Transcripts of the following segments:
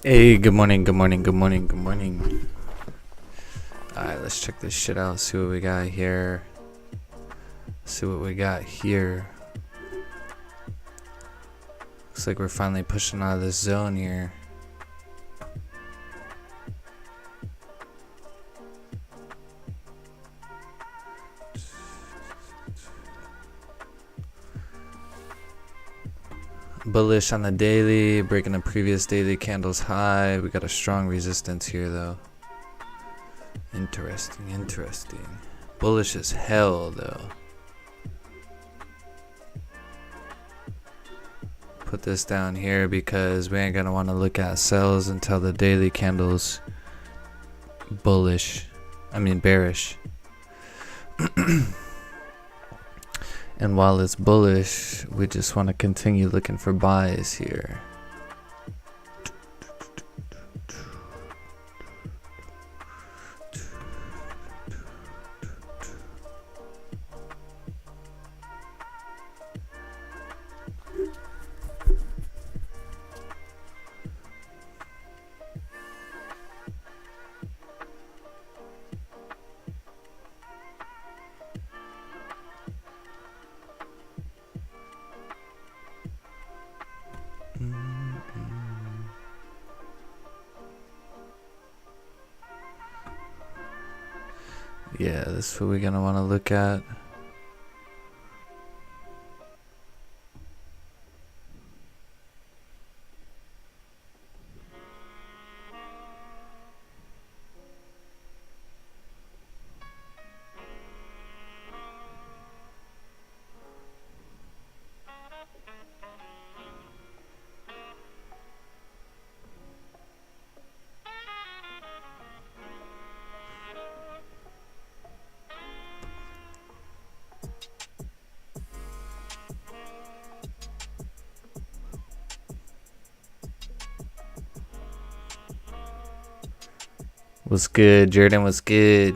Hey, good morning, good morning, good morning, good morning. Alright, let's check this shit out, see what we got here. See what we got here. Looks like we're finally pushing out of this zone here. Bullish on the daily, breaking the previous daily candle's high. We got a strong resistance here though. Interesting, interesting. Bullish as hell though. Put this down here because we ain't gonna want to look at sells until the daily candle's bearish. And while it's bullish, we just want to continue looking for buys here. Yeah, this is what we're gonna want to look at. What's good, Jordan? What's good?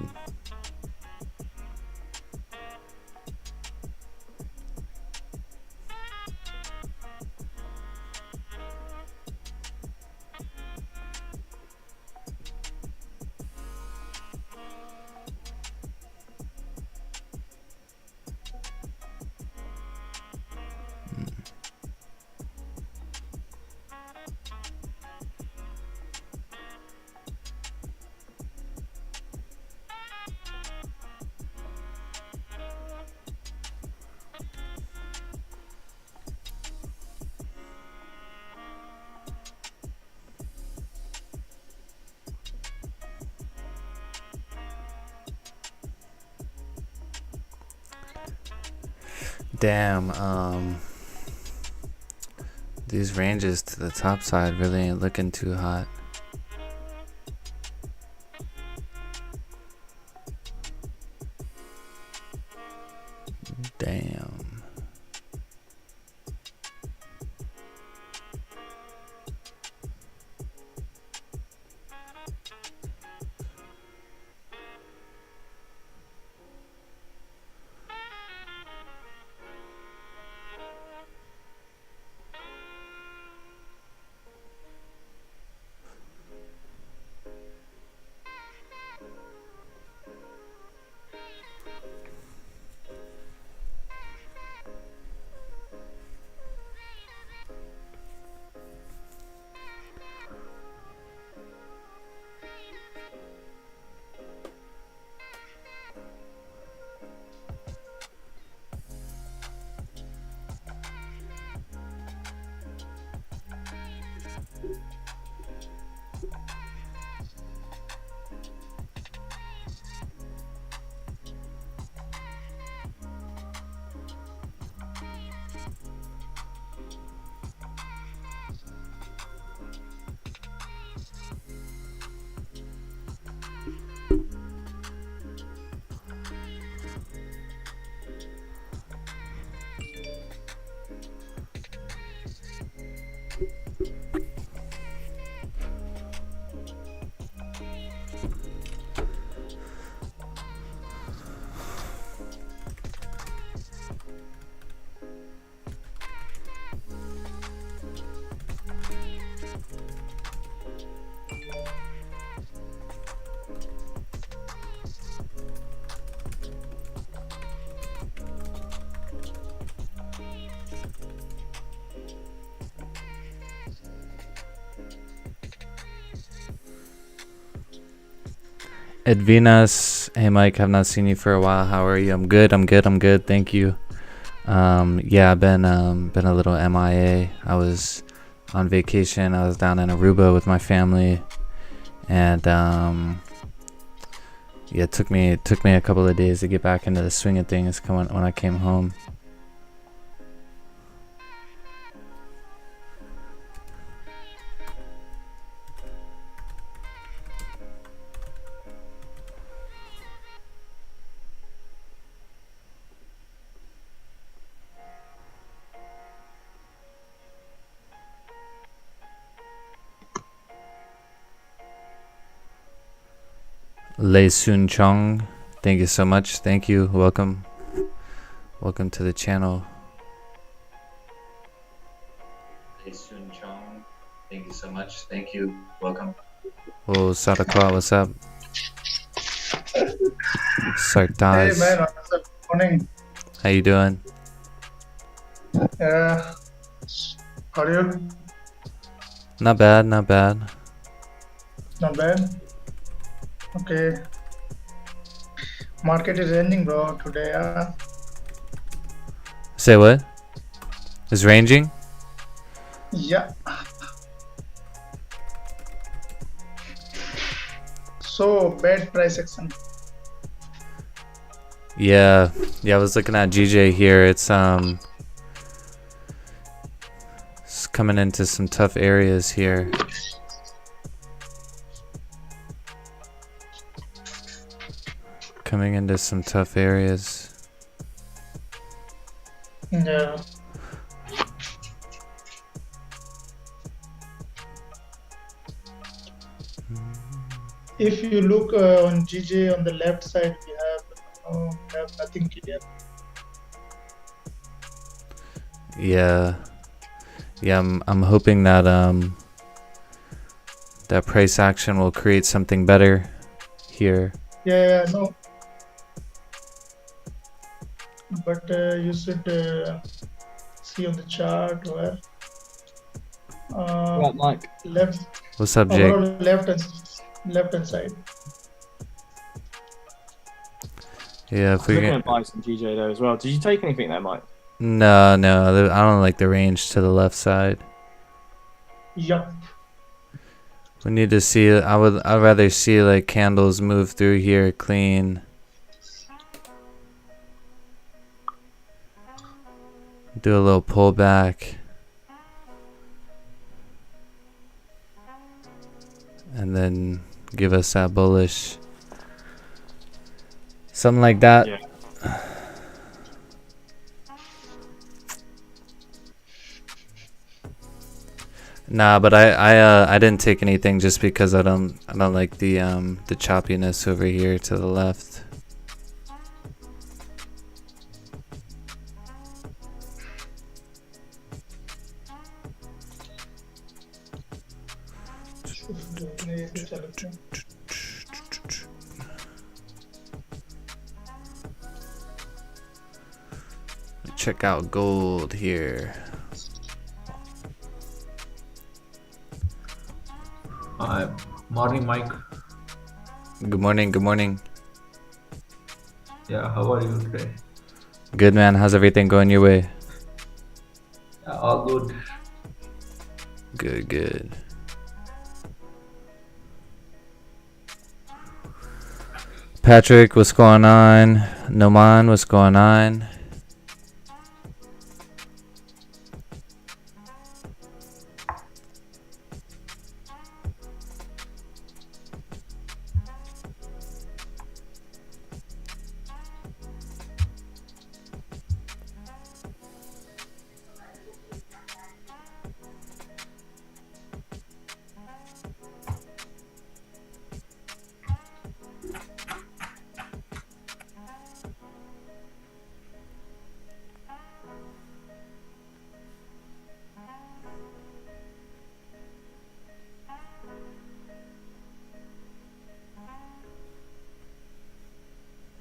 Damn, these ranges to the top side really ain't looking too hot. Damn. Edvinas, hey Mike, have not seen you for a while. How are you? I'm good. Thank you. Yeah, I've been a little MIA. I was on vacation. I was down in Aruba with my family, and yeah, it took me a couple of days to get back into the swing of things when I came home. Lei Sun Chong, thank you so much. Thank you. Welcome to the channel. Lei Sun Chong, thank you so much. Thank you. Welcome. Oh, Sadakwa, what's up? Sartaz. Hey man, what's up? Morning. How you doing? How are you? Not bad. Not bad. Okay. Market is ending, bro, today. Say what? It's ranging? Yeah. So bad price action. Yeah, I was looking at GJ here. It's coming into some tough areas here. Coming into some tough areas. Yeah. If you look on GJ on the left side, we have nothing clear. Yeah, I'm hoping that that price action will create something better here. Yeah, no. But you should see on the chart where Right, Mike. left. What's up, Jake? Left hand side. Yeah, if we looking at buy some GJ there as well. Did you take anything there, Mike? No, I don't like the range to the left side. Yup. We need to see. I'd rather see like candles move through here clean. Do a little pullback. And then give us that bullish. Something like that. Yeah. Nah, but I didn't take anything just because I don't like the choppiness over here to the left. Check out gold here. Morning, Mike. Good morning. Yeah, how are you today? Good, man. How's everything going your way? Yeah, all good. Good. Patrick, what's going on? Noman, what's going on?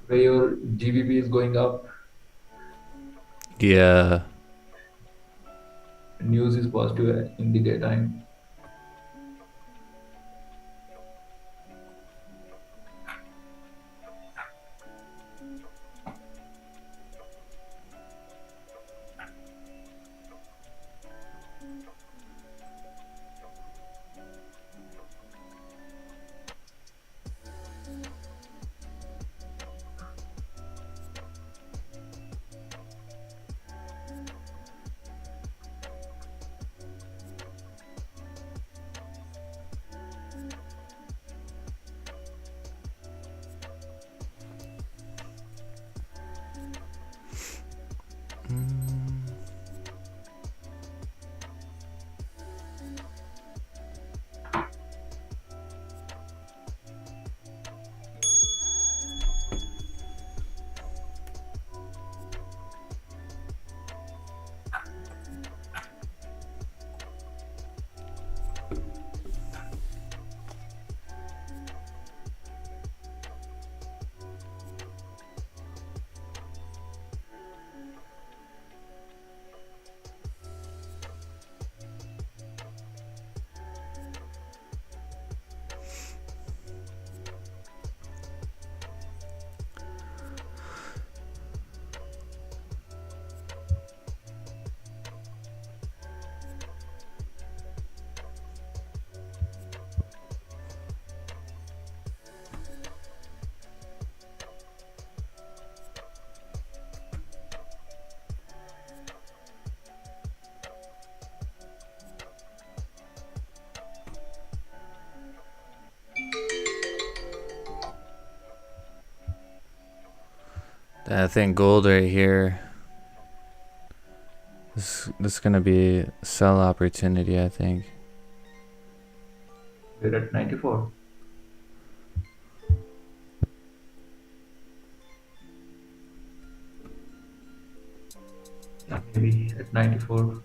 Where your GBP is going up, Yeah. news is positive in the daytime. I think gold right here. This is gonna be a sell opportunity, I think. We're at 94. Yeah, maybe at 94.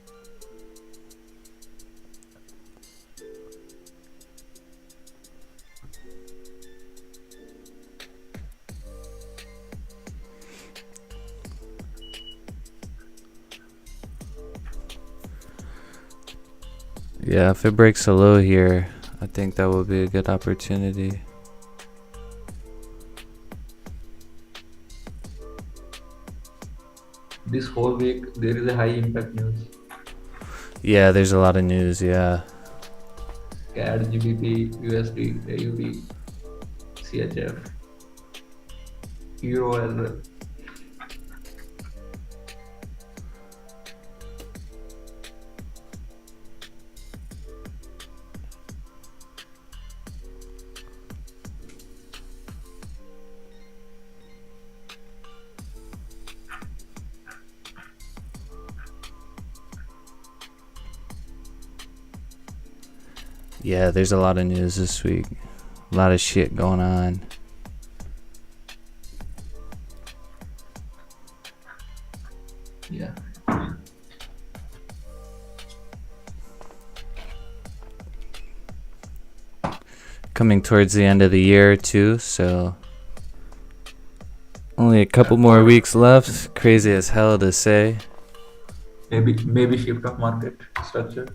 Yeah, if it breaks a low here, I think that would be a good opportunity. This whole week there is a high impact news. Yeah, there's a lot of news, yeah. CAD, GBP, USD, AUD, CHF, Euro as well. Yeah, there's a lot of news this week. A lot of shit going on. Yeah. Coming towards the end of the year too, so only a couple more weeks left. Crazy as hell to say. Maybe shift of market structure.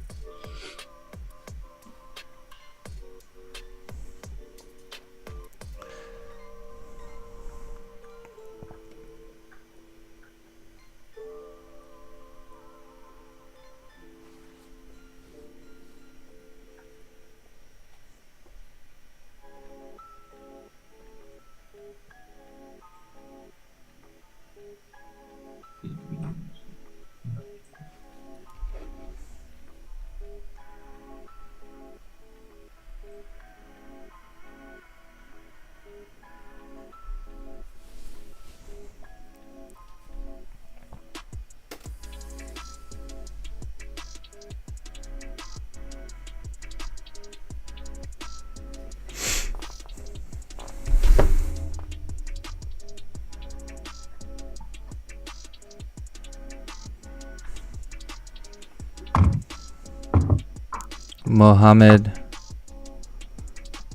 Mohammed.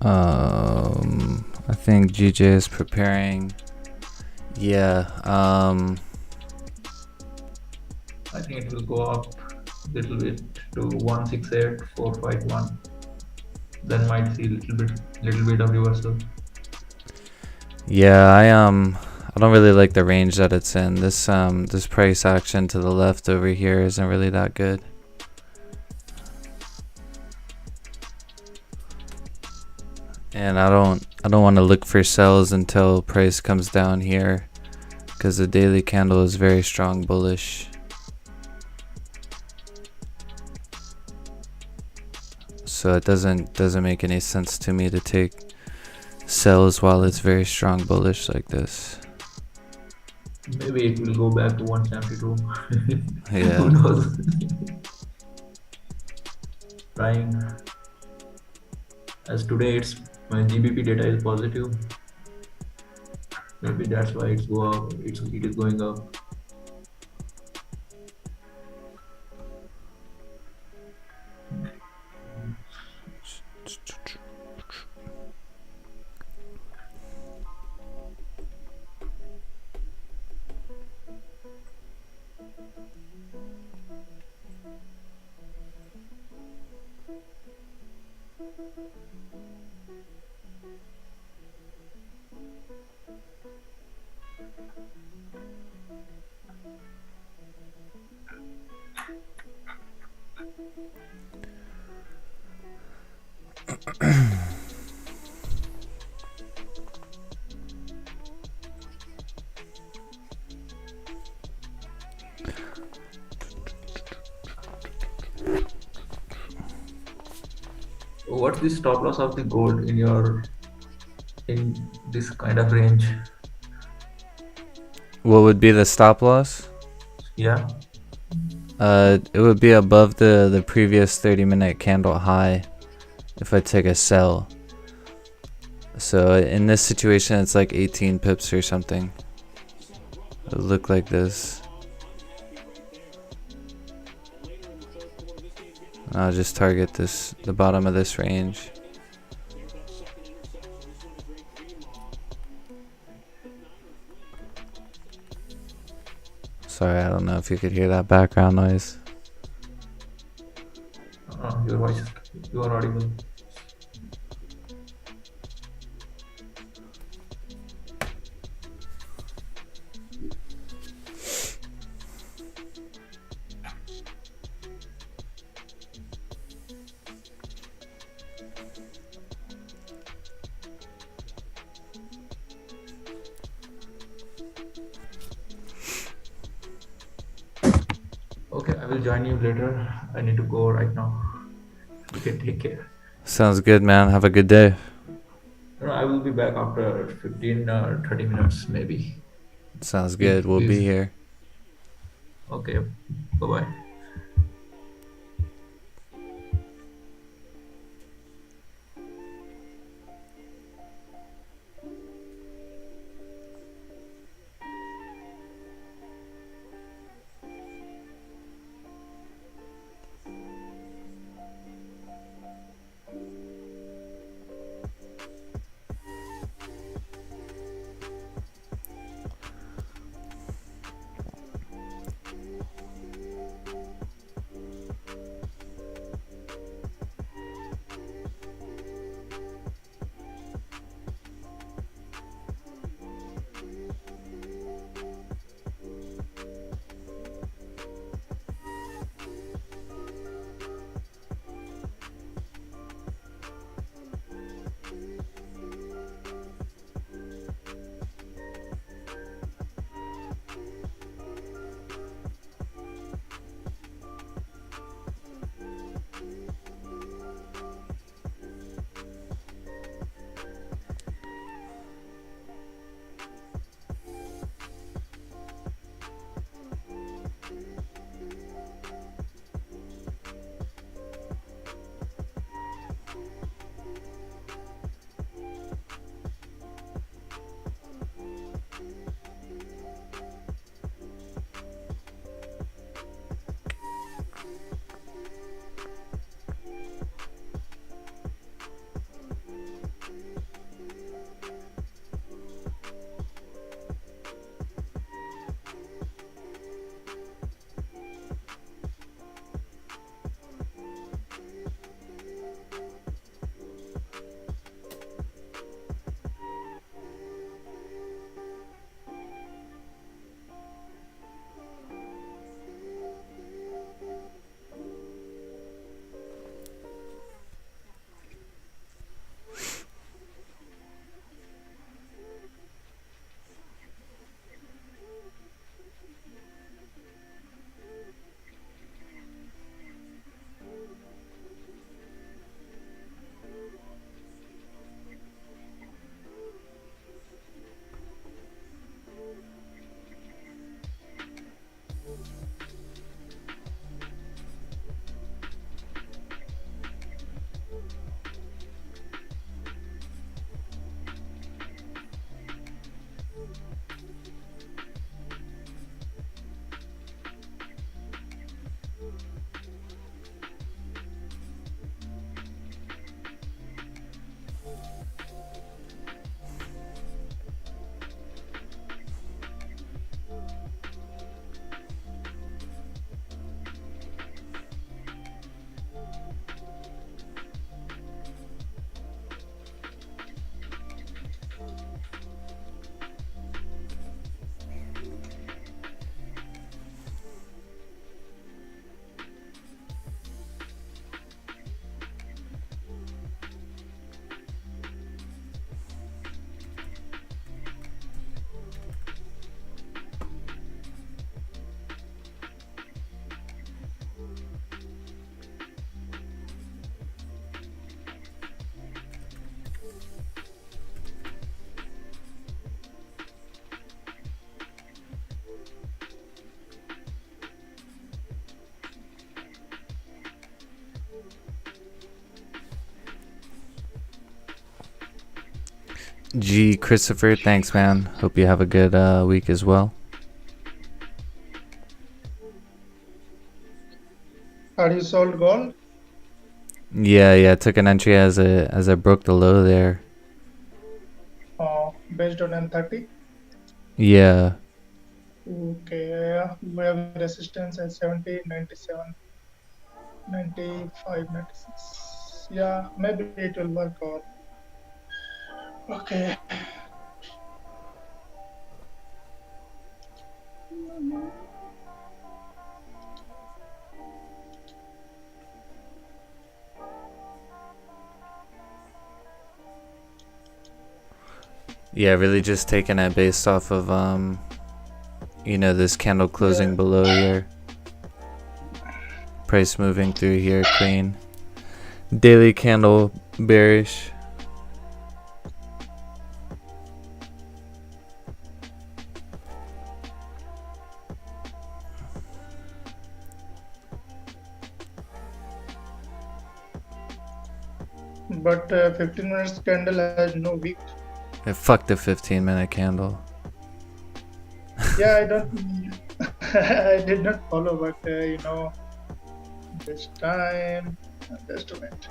I think GJ is preparing. Yeah. I think it will go up a little bit to 168,451. Then might see little bit of reversal. Yeah, I don't really like the range that it's in. This price action to the left over here isn't really that good. And I don't want to look for sells until price comes down here, because the daily candle is very strong bullish. So it doesn't make any sense to me to take sells while it's very strong bullish like this. Maybe it will go back to 172. Yeah. Who knows? Trying. As today it's my GBP data is positive. Maybe that's why it's go up. It is going up. What's the stop loss of the gold in this kind of range? What would be the stop loss? Yeah. It would be above the previous 30-minute candle high if I take a sell. So in this situation, it's like 18 pips or something. It would look like this. I'll just target the bottom of this range. Sorry, I don't know if you could hear that background noise. Your voice is, you are audible. Okay, I will join you later. I need to go right now. You can take care. Sounds good, man. Have a good day. No, I will be back after 15 or 30 minutes maybe. Sounds good. We'll be here. Okay, bye-bye. G Christopher, thanks man. Hope you have a good week as well. Are you sold gold? Yeah, took an entry as I broke the low there. Based on M30? Yeah. Okay, yeah. We have resistance at 70, 97, 95, 96. Yeah, maybe it will work out. Okay. Yeah, really just taking it based off of you know, this candle closing below here. Price moving through here clean. Daily candle bearish. But 15 minutes candle has no wick. Fuck the 15-minute candle. Yeah, I don't. I did not follow, but you know, this time, just a minute.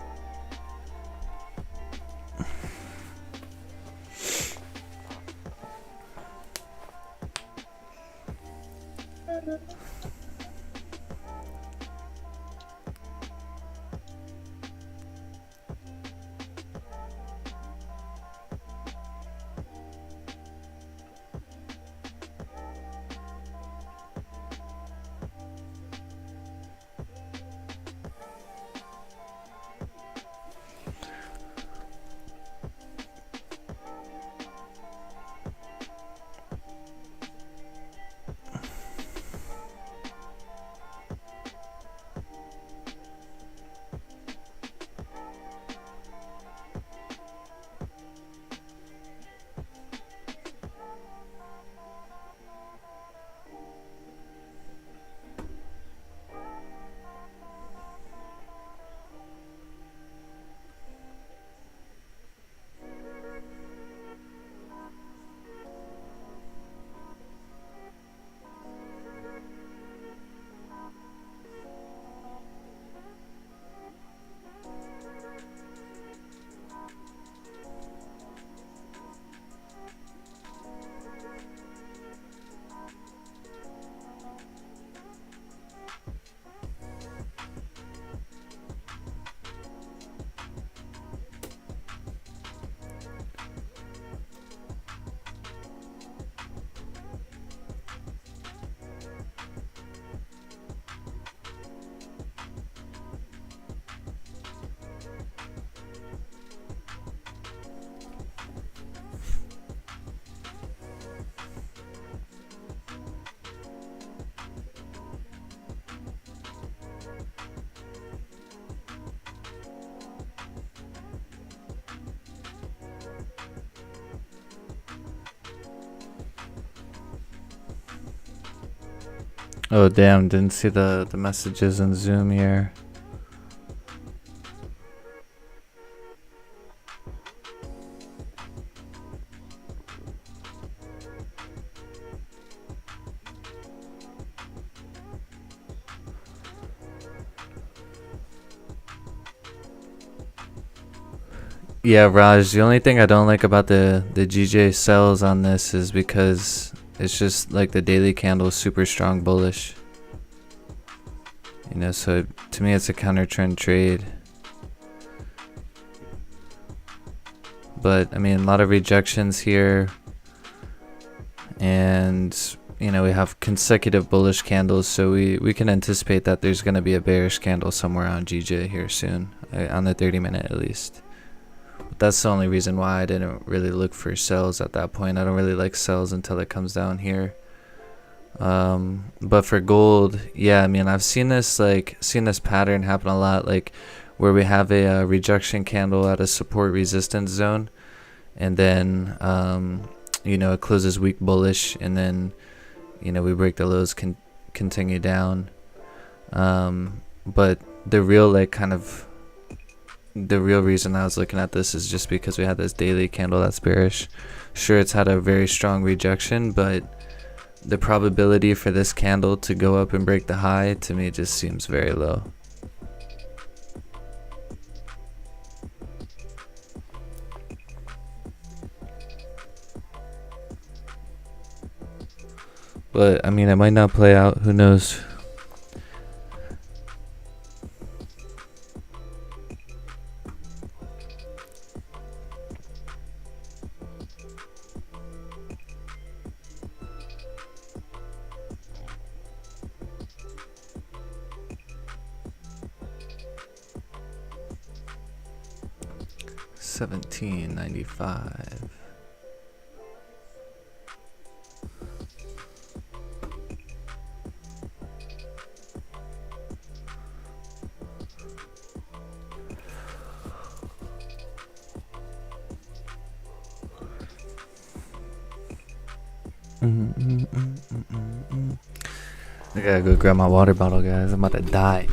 Oh damn, didn't see the messages in Zoom here. Yeah, Raj, the only thing I don't like about the GJ sells on this is because it's just like the daily candle is super strong bullish. You know, so to me it's a counter trend trade. But I mean, a lot of rejections here. And you know, we have consecutive bullish candles, so we can anticipate that there's going to be a bearish candle somewhere on GJ here soon, on the 30-minute at least. That's the only reason why I didn't really look for sells at that point. I don't really like sells until it comes down here. But for gold, yeah, I mean, I've seen this pattern happen a lot, like where we have a rejection candle at a support resistance zone, and then you know, it closes weak bullish, and then you know, we break the lows, continue down. But the real like kind of the real reason I was looking at this is just because we had this daily candle that's bearish. Sure, it's had a very strong rejection, but the probability for this candle to go up and break the high to me just seems very low. But I mean, it might not play out, who knows. $17.95. I gotta go grab my water bottle, guys. I'm about to die.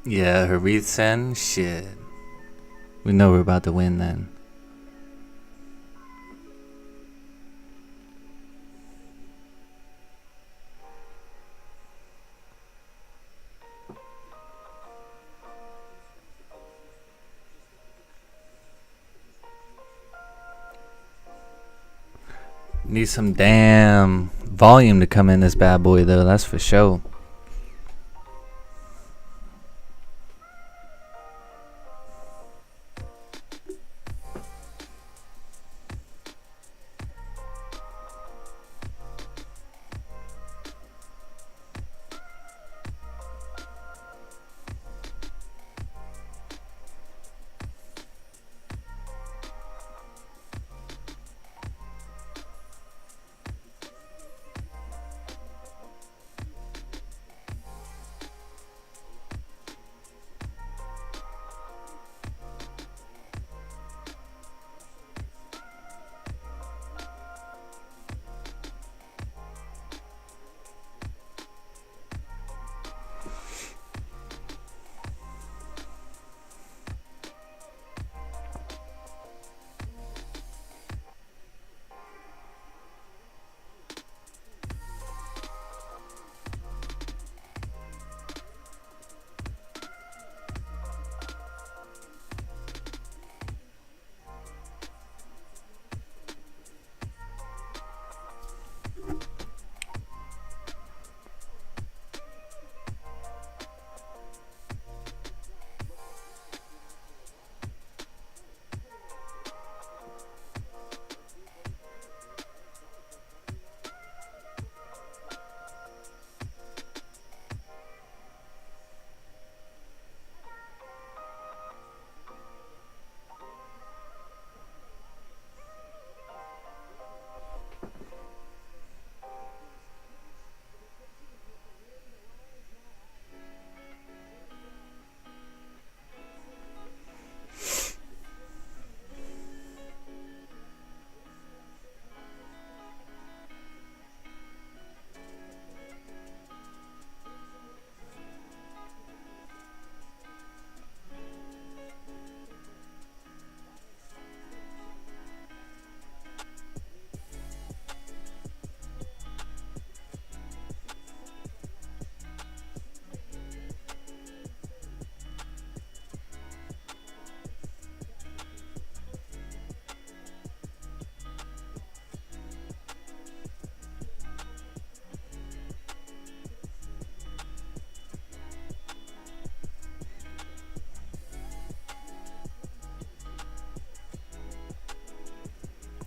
Yeah, Harithan, shit. We know we're about to win then. Need some damn volume to come in this bad boy though, that's for sure.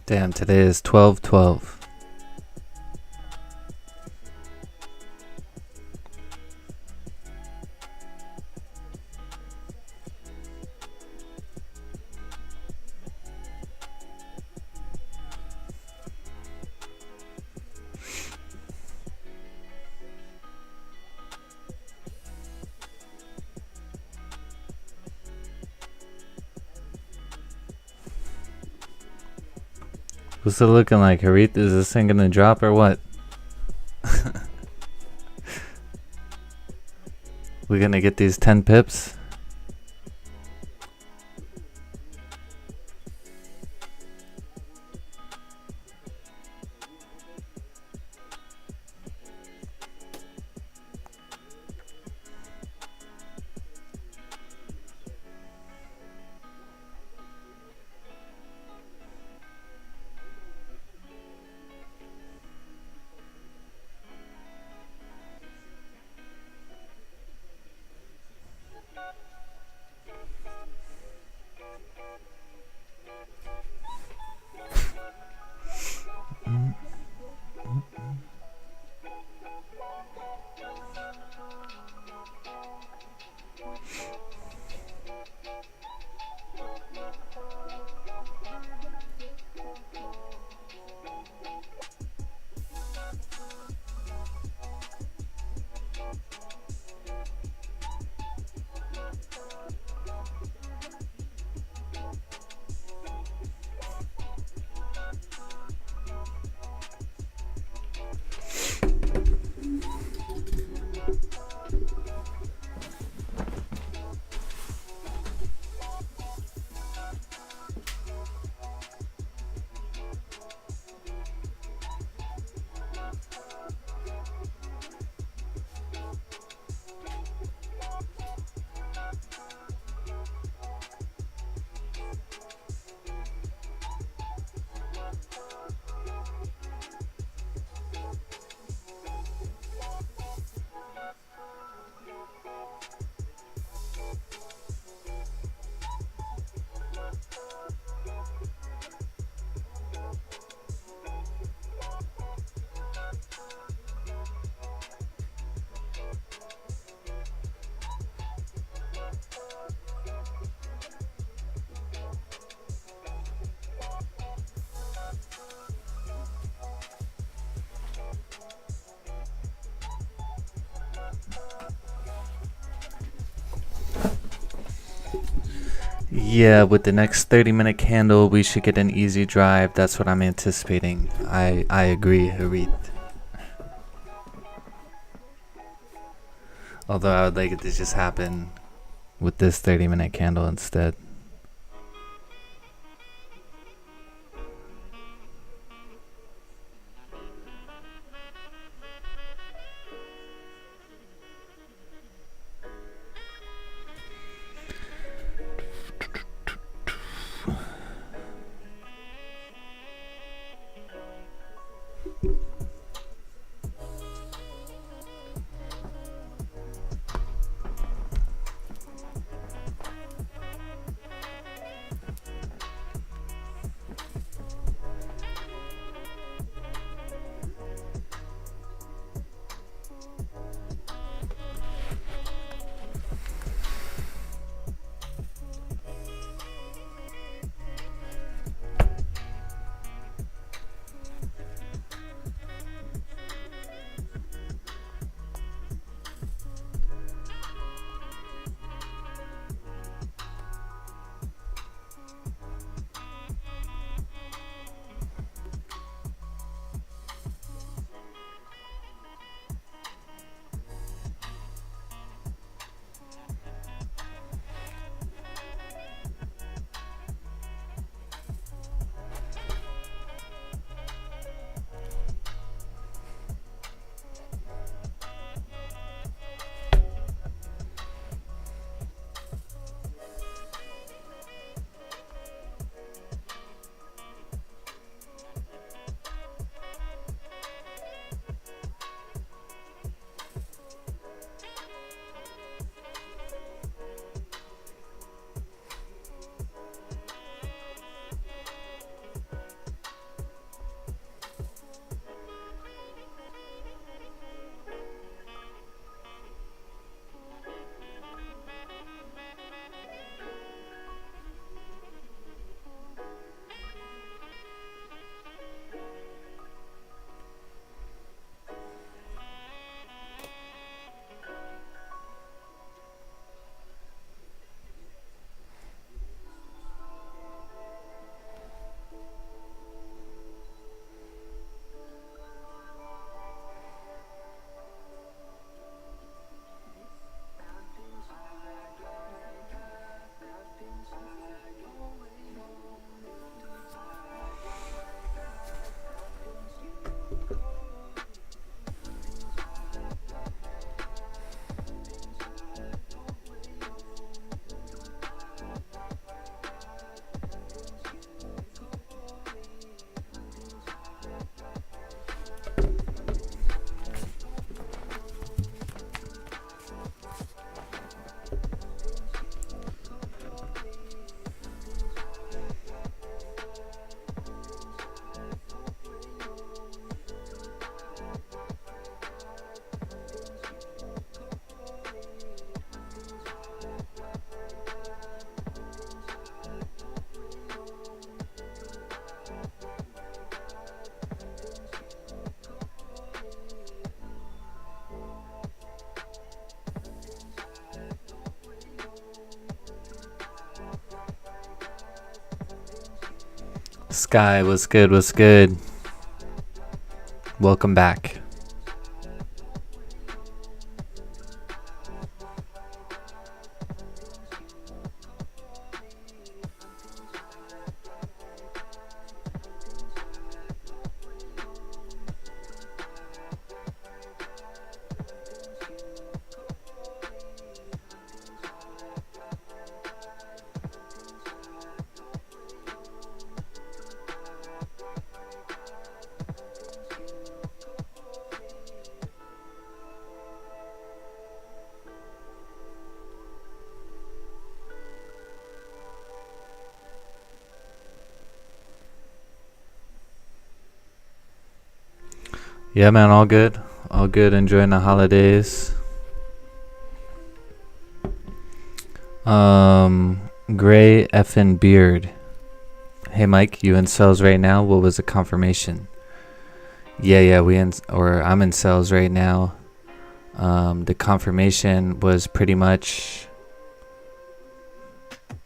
Damn, today is 12/12. What's it looking like, Harith? Is this thing gonna drop or what? We gonna get these 10 pips? Yeah, with the next 30-minute candle, we should get an easy drive. That's what I'm anticipating. I agree, Harith. Although I would like it to just happen with this 30-minute candle instead. Sky, what's good? What's good? Welcome back. Yeah, man, all good. All good, enjoying the holidays. Gray effin' beard. Hey, Mike, you in sales right now? What was the confirmation? Yeah, I'm in sales right now. The confirmation was pretty much,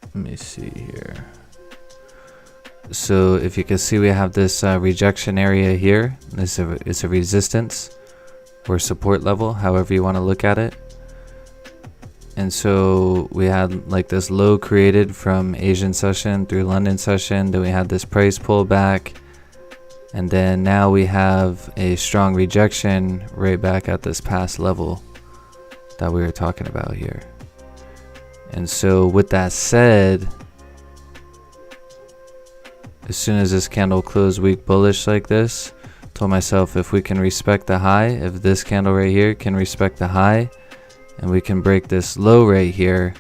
let me see here. So if you can see, we have this rejection area here. It's a resistance or support level, however you want to look at it. And so we had like this low created from Asian session through London session. Then we had this price pullback. And then now we have a strong rejection right back at this past level that we were talking about here. And so with that said, as soon as this candle closed weak bullish like this, told myself if we can respect the high, if this candle right here can respect the high, and we can break this low right here,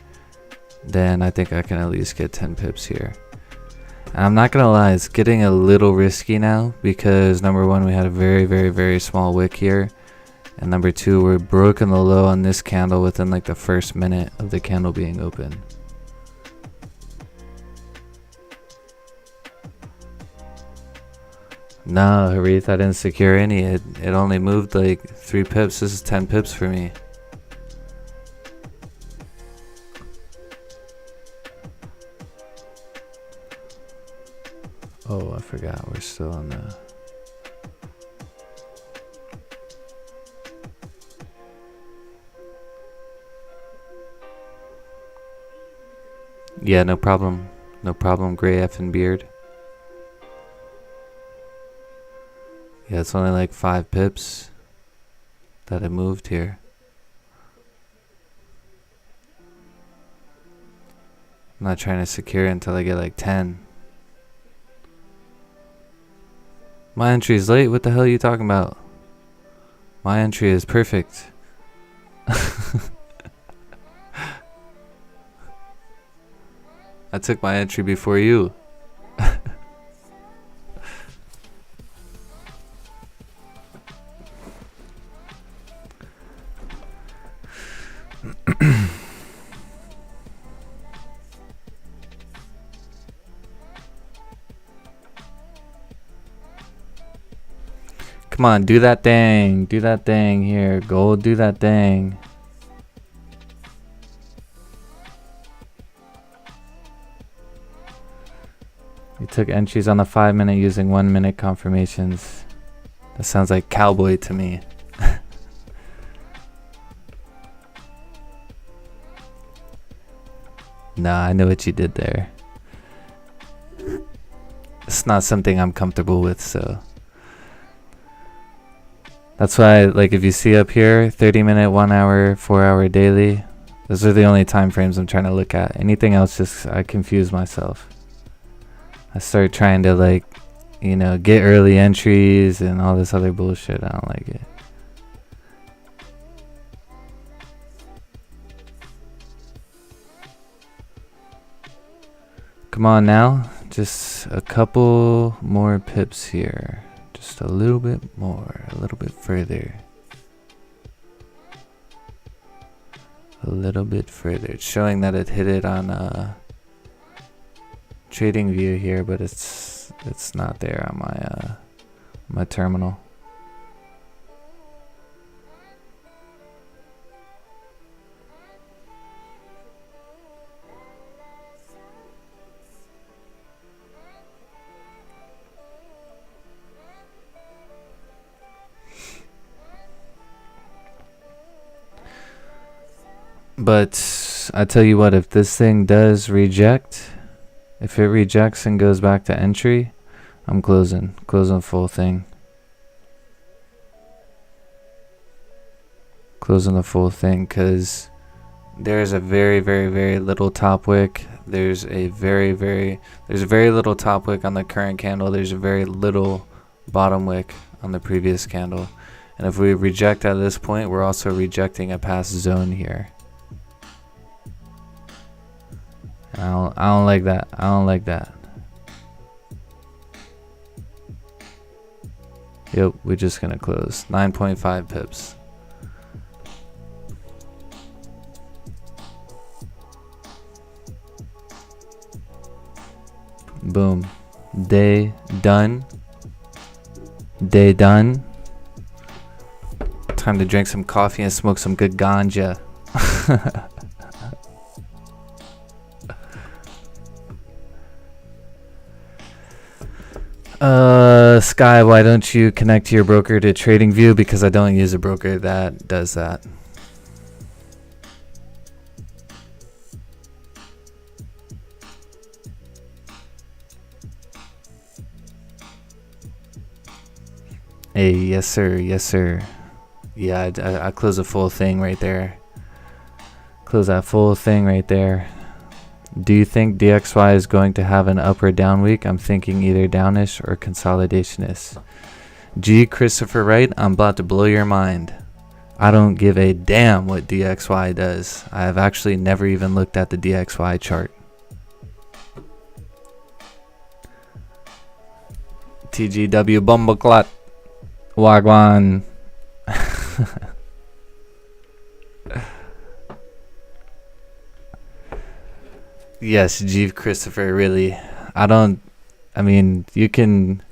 then I think I can at least get 10 pips here. And I'm not gonna lie, it's getting a little risky now because number one, we had a very small wick here, and number two, we're broken the low on this candle within like the first minute of the candle being open. No, Harith, I didn't secure any. It only moved like 3 pips. This is 10 pips for me. Oh, I forgot. We're still on the... Yeah, no problem. No problem, Gray effin' beard. Yeah, it's only like 5 pips that it moved here. I'm not trying to secure it until I get like 10. My entry is late. What the hell are you talking about? My entry is perfect. I took my entry before you. Come on, do that thing. Do that thing here. Gold, do that thing. You took entries on the 5-minute using 1-minute confirmations. That sounds like cowboy to me. Nah, I know what you did there. It's not something I'm comfortable with, so... That's why, like, if you see up here, 30-minute, 1 hour, 4 hour daily, those are the only time frames I'm trying to look at. Anything else, just, I confuse myself. I start trying to, like, you know, get early entries and all this other bullshit. I don't like it. Come on now, just a couple more pips here. Just a little bit more, a little bit further. A little bit further. It's showing that it hit it on trading view here, but it's not there on my terminal. But I tell you what, if this thing does reject, if it rejects and goes back to entry, I'm closing full thing. Closing the full thing, because there's a very, very, very little top wick. There's very little top wick on the current candle. There's a very little bottom wick on the previous candle. And if we reject at this point, we're also rejecting a past zone here. I don't like that. I don't like that. Yep, we're just gonna close 9.5 pips. Boom. Day done. Day done. Time to drink some coffee and smoke some good ganja. Sky, why don't you connect your broker to TradingView? Because I don't use a broker that does that. Hey, yes sir, yes sir. Yeah, I close a full thing right there. Close that full thing right there. Do you think DXY is going to have an up or down week? I'm thinking either downish or consolidationish. G Christopher Wright, I'm about to blow your mind. I don't give a damn what DXY does. I have actually never even looked at the DXY chart. TGW Bumbleclot. Wagwan. Yes, G Christopher, really. I mean, you can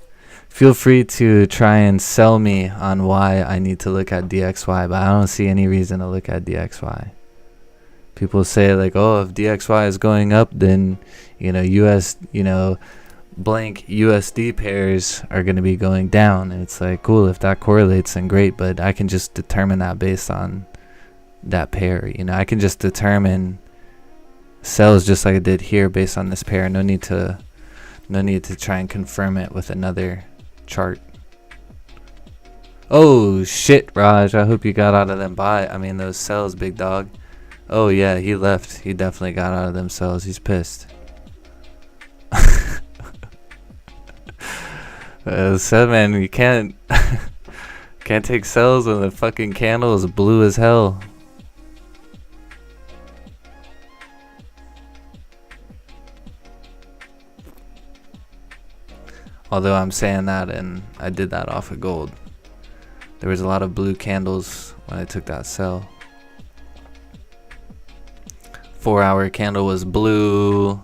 feel free to try and sell me on why I need to look at DXY, but I don't see any reason to look at DXY. People say like, oh, if DXY is going up, then, blank USD pairs are going to be going down. And it's like, cool, if that correlates, then great, but I can just determine that based on that pair. I can just determine sells just like I did here based on this pair. No need to try and confirm it with another chart. Oh shit, Raj, I hope you got out of them those sells, big dog. Oh yeah, he left. He definitely got out of them sells. He's pissed. Said, man, you can't take sells when the fucking candle is blue as hell. Although I'm saying that, and I did that off of gold. There was a lot of blue candles when I took that sell. 4-hour candle was blue.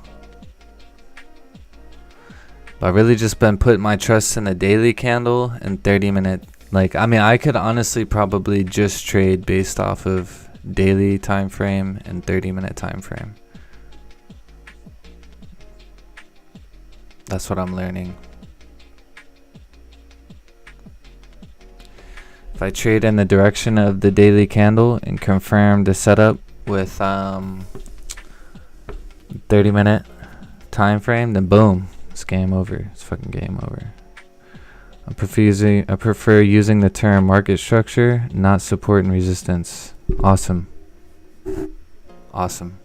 But I've really just been putting my trust in a daily candle and 30-minute. I could honestly probably just trade based off of daily time frame and 30-minute time frame. That's what I'm learning. If I trade in the direction of the daily candle and confirm the setup with 30-minute time frame, then boom, it's game over. It's fucking game over. I prefer using the term market structure, not support and resistance. Awesome. Awesome.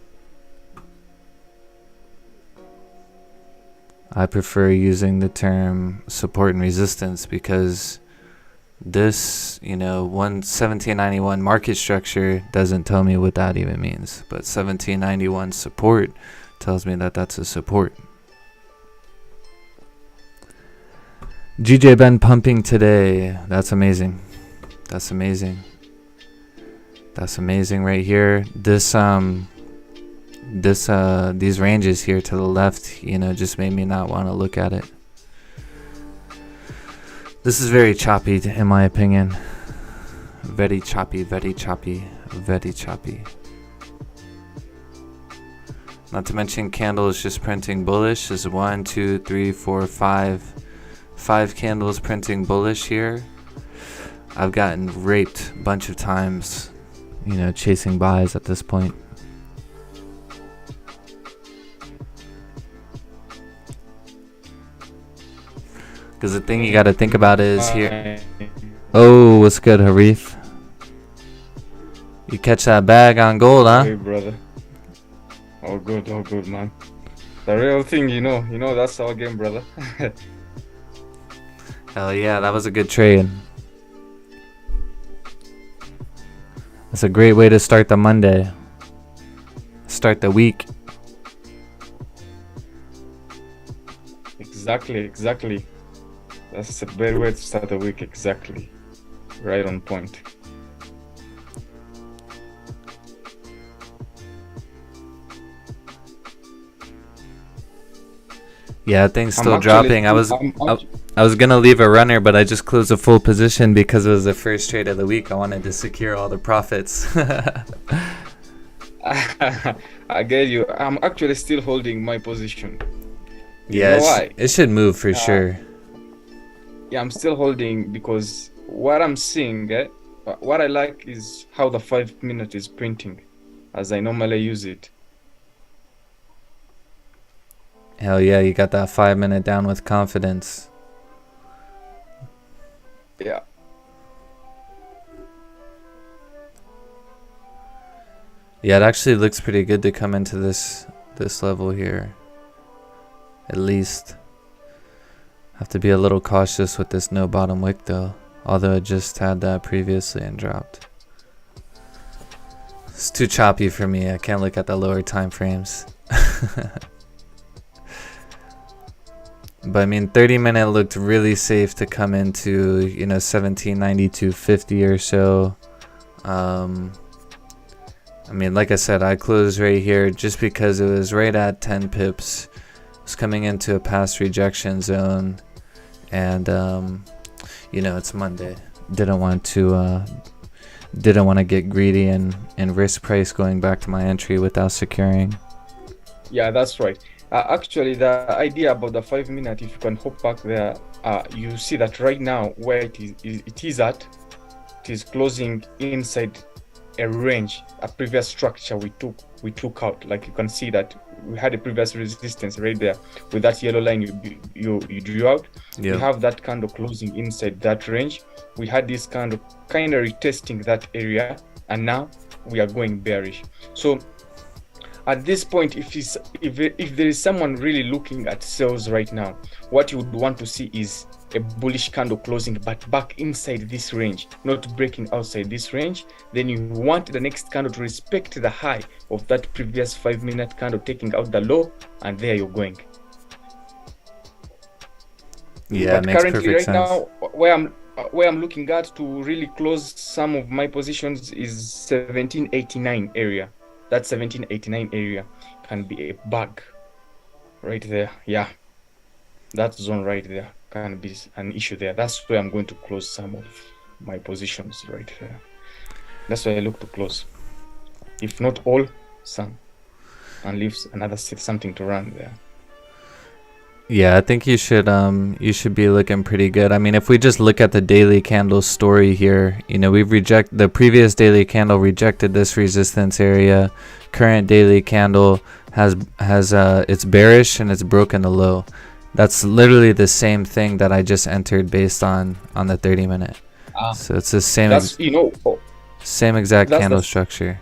I prefer using the term support and resistance because this, 1791 market structure doesn't tell me what that even means. But 1791 support tells me that that's a support. GJ Ben pumping today. That's amazing. That's amazing. That's amazing right here. These ranges here to the left, just made me not want to look at it. This is very choppy, in my opinion. Very choppy, very choppy, very choppy. Not to mention, candle is just printing bullish. There's 1, 2, 3, 4, 5. 5 candles printing bullish here. I've gotten raped a bunch of times, chasing buys at this point. Because the thing you got to think about is here. Oh, what's good, Harif? You catch that bag on gold, huh? Hey, brother. All good, man. The real thing, you know, that's our game, brother. Hell yeah, that was a good trade. That's a great way to start the Monday. Start the week. Exactly. That's a better way to start the week, exactly. Right on point. Yeah, thing's still I'm dropping. I was gonna leave a runner, but I just closed a full position because it was the first trade of the week. I wanted to secure all the profits. I get you. I'm actually still holding my position. Yeah, You know why? it should move for sure. Yeah, I'm still holding because what I'm seeing, what I like is how the 5 minute is printing, as I normally use it. Hell yeah, you got that 5 minute down with confidence. Yeah. Yeah, it actually looks pretty good to come into this level here. At least. Have to be a little cautious with this no bottom wick though. Although it just had that previously and dropped. It's too choppy for me. I can't look at the lower time frames. But I mean, 30 minute looked really safe to come into, 1792.50 or so. I mean, like I said, I closed right here just because it was right at 10 pips. It was coming into a past rejection zone. And, it's Monday. Didn't want to get greedy and risk price going back to my entry without securing. Yeah, that's right. Actually, the idea about the 5 minute, if you can hop back there, you see that right now where it is at, it is closing inside a range, a previous structure we took out. Like you can see that we had a previous resistance right there with that yellow line you drew out. Yeah. We have that candle closing inside that range. We had this kind of retesting that area, and now we are going bearish. So at this point, if there is someone really looking at sales right now, what you would want to see is a bullish candle closing, but back inside this range, not breaking outside this range. Then you want the next candle to respect the high of that previous 5 minute candle, taking out the low, and there you're going. Yeah, but it makes currently perfect right sense. now, where I'm looking at to really close some of my positions is 1789 area. That 1789 area can be a bug right there. Yeah, that zone right there can be an issue there. That's where I'm going to close some of my positions right there. That's where I look to close, if not all, some, and leave another something to run there. Yeah, I think you should be looking pretty good. I mean, if we just look at the daily candle story here, the previous daily candle rejected this resistance area. Current daily candle has it's bearish and it's broken the low. That's literally the same thing that I just entered based on the 30 minute. So it's the same same exact candle structure.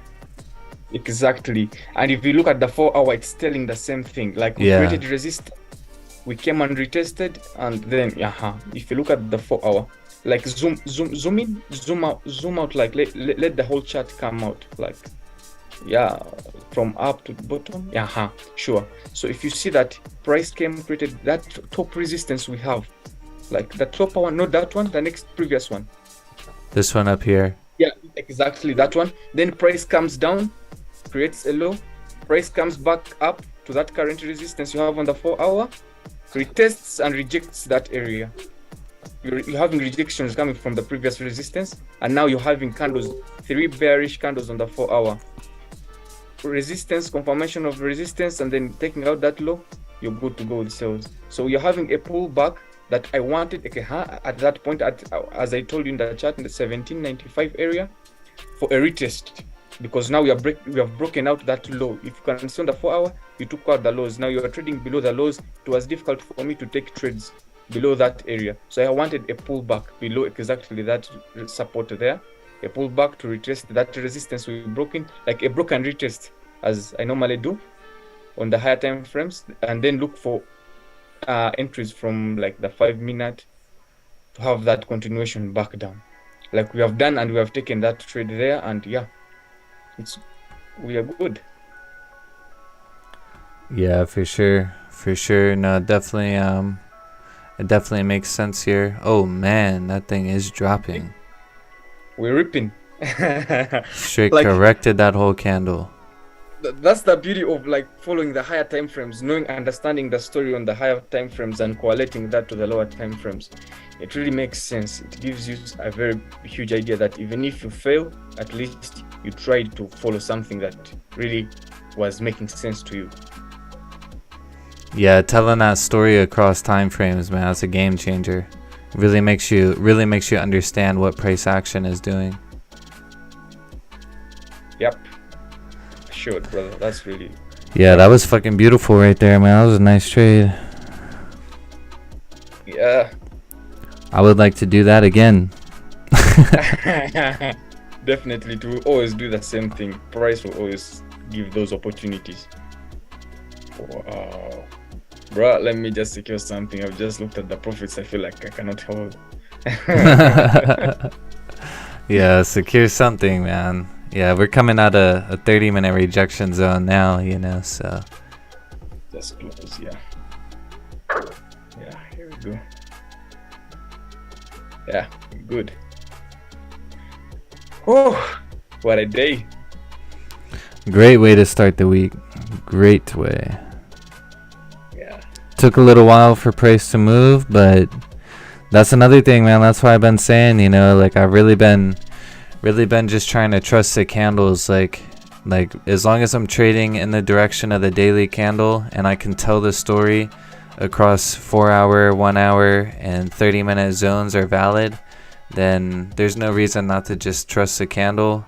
Exactly. And if you look at the 4 hour, it's telling the same thing. Like we created resistance, we came and retested, and then if you look at the 4 hour, like zoom in, zoom out, like let the whole chart come out, like from up to bottom. Sure. So if you see that price created that top resistance we have, like the top one, not that one, the next previous one, this one up here. Yeah, exactly, that one. Then price comes down, creates a low, price comes back up to that current resistance you have on the 4 hour, retests and rejects that area. You're having rejections coming from the previous resistance, and now you're having candles, 3 bearish candles on the 4 hour. Resistance, confirmation of resistance, and then taking out that low, you're good to go with sales. So you're having a pullback that I wanted at that point, as I told you in the chart, in the 1795 area, for a retest, because now we have broken out that low. If you can see on the 4 hour, you took out the lows. Now you are trading below the lows. It was difficult for me to take trades below that area. So I wanted a pullback below exactly that support there, a pullback to retest that resistance we broken, like a broken retest, as I normally do on the higher time frames, and then look for entries from like the 5 minute to have that continuation back down, like we have done, and we have taken that trade there, and yeah, we are good. Yeah, for sure. For sure. No, definitely it definitely makes sense here. Oh man, that thing is dropping. We're ripping. Straight Like, corrected that whole candle. that's the beauty of like following the higher time frames, understanding the story on the higher time frames and correlating that to the lower time frames. It really makes sense. It gives you a very huge idea that even if you fail, at least you tried to follow something that really was making sense to you. Yeah, telling that story across time frames, man, that's a game changer. Really makes you understand what price action is doing. Yep. Sure, brother. That's really... Yeah, that was fucking beautiful right there, man. That was a nice trade. Yeah. I would like to do that again. Definitely, to always do the same thing. Price will always give those opportunities. Wow. Bro, let me just secure something. I've just looked at the profits. I feel like I cannot hold. Yeah, secure something, man. Yeah, we're coming out a 30-minute rejection zone now, you know, so. Just close, yeah. Yeah, here we go. Yeah, good. Oh, what a day. Great way to start the week. Great way. Yeah. Took a little while for price to move, but that's another thing, man. That's why I've been saying, you know, like I've really been just trying to trust the candles, like as long as I'm trading in the direction of the daily candle and I can tell the story across 4-hour, 1-hour, and 30-minute zones are valid, then there's no reason not to just trust the candle.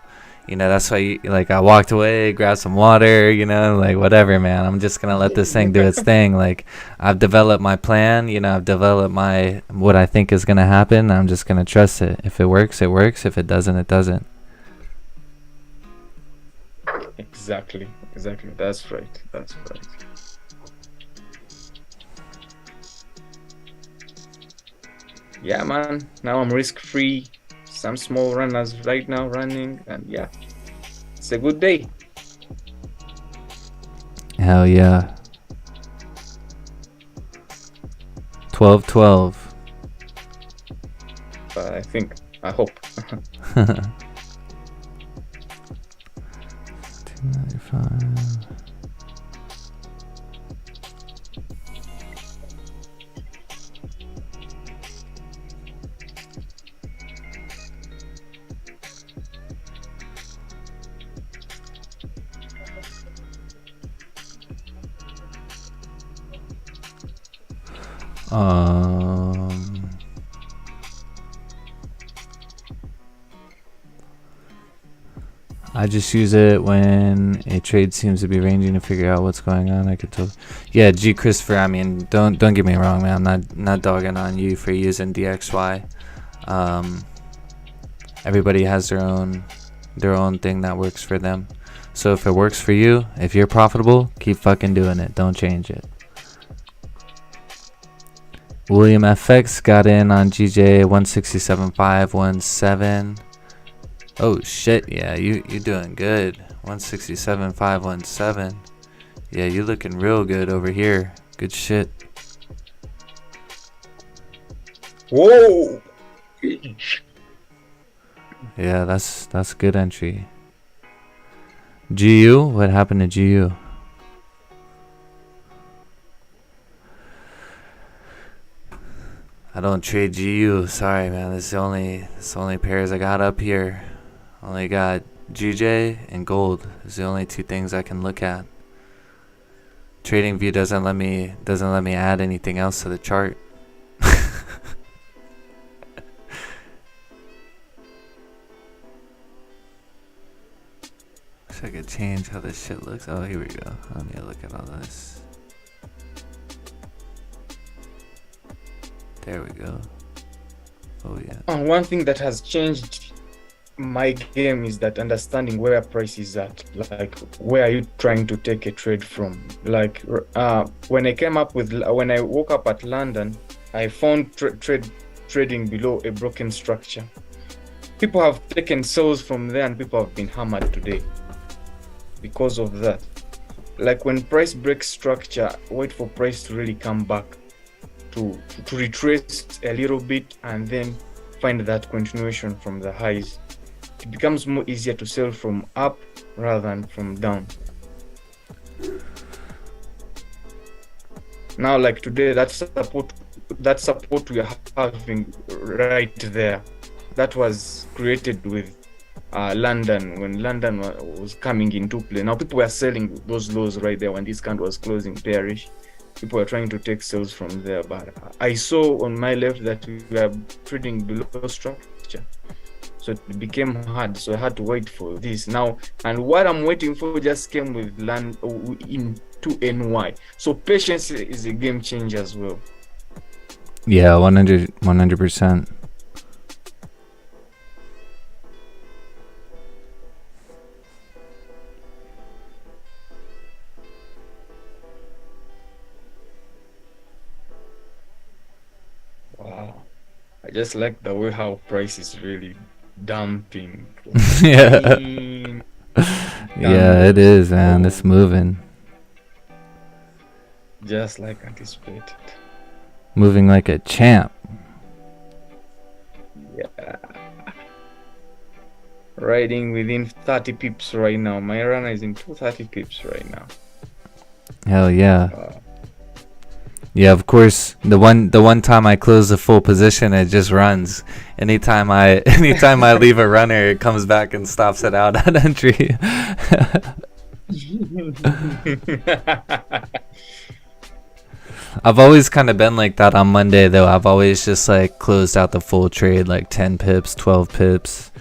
You know, that's why I walked away, grabbed some water, you know, like whatever, man. I'm just gonna let this thing do its thing. Like, I've developed my plan, you know, I've developed what I think is gonna happen. I'm just gonna trust it. If it works, it works. If it doesn't, it doesn't. Exactly. That's right. Yeah, man. Now I'm risk-free. Some small runners right now running, and yeah, it's a good day. Hell yeah. 12-12. But I hope. 295. I just use it when a trade seems to be ranging to figure out what's going on. I could tell. Yeah, G Christopher. I mean, don't get me wrong, man. I'm not dogging on you for using DXY. Everybody has their own thing that works for them. So if it works for you, if you're profitable, keep fucking doing it. Don't change it. William FX got in on GJ 167.517. Oh shit, yeah, you doing good. 167.517. Yeah, you looking real good over here. Good shit. Whoa. Yeah, that's good entry. GU, what happened to GU? I don't trade GU. Sorry, man. This is the only pairs I got up here. Only got GJ and gold. It's the only two things I can look at. TradingView doesn't let me add anything else to the chart. Wish I could change how this shit looks. Oh, here we go. Let me look at all this. There we go. Oh yeah. And one thing that has changed my game is that understanding where price is at. Like, where are you trying to take a trade from? Like, when I woke up at London, I found trading below a broken structure. People have taken sales from there, and people have been hammered today because of that. Like, when price breaks structure, wait for price to really come back to retrace a little bit, and then find that continuation from the highs. It becomes more easier to sell from up rather than from down. Now, like today, that support we are having right there, that was created with London, when London was coming into play. Now people were selling those lows right there when this candle was closing bearish. People were trying to take sales from there, but I saw on my left that we were trading below structure, so it became hard. So I had to wait for this now, and what I'm waiting for just came with land into NY. So patience is a game changer as well. Yeah, 100%. Wow, I just like the way how price is really dumping. Yeah. Yeah, it is, man. It's moving. Just like anticipated. Moving like a champ. Yeah. Riding within 30 pips right now. My runner is in 230 pips right now. Hell yeah. Yeah, of course. The one time I close the full position, it just runs. Anytime I leave a runner, it comes back and stops it out at entry. I've always kind of been like that on Monday, though. I've always just like closed out the full trade, like 10 pips, 12 pips,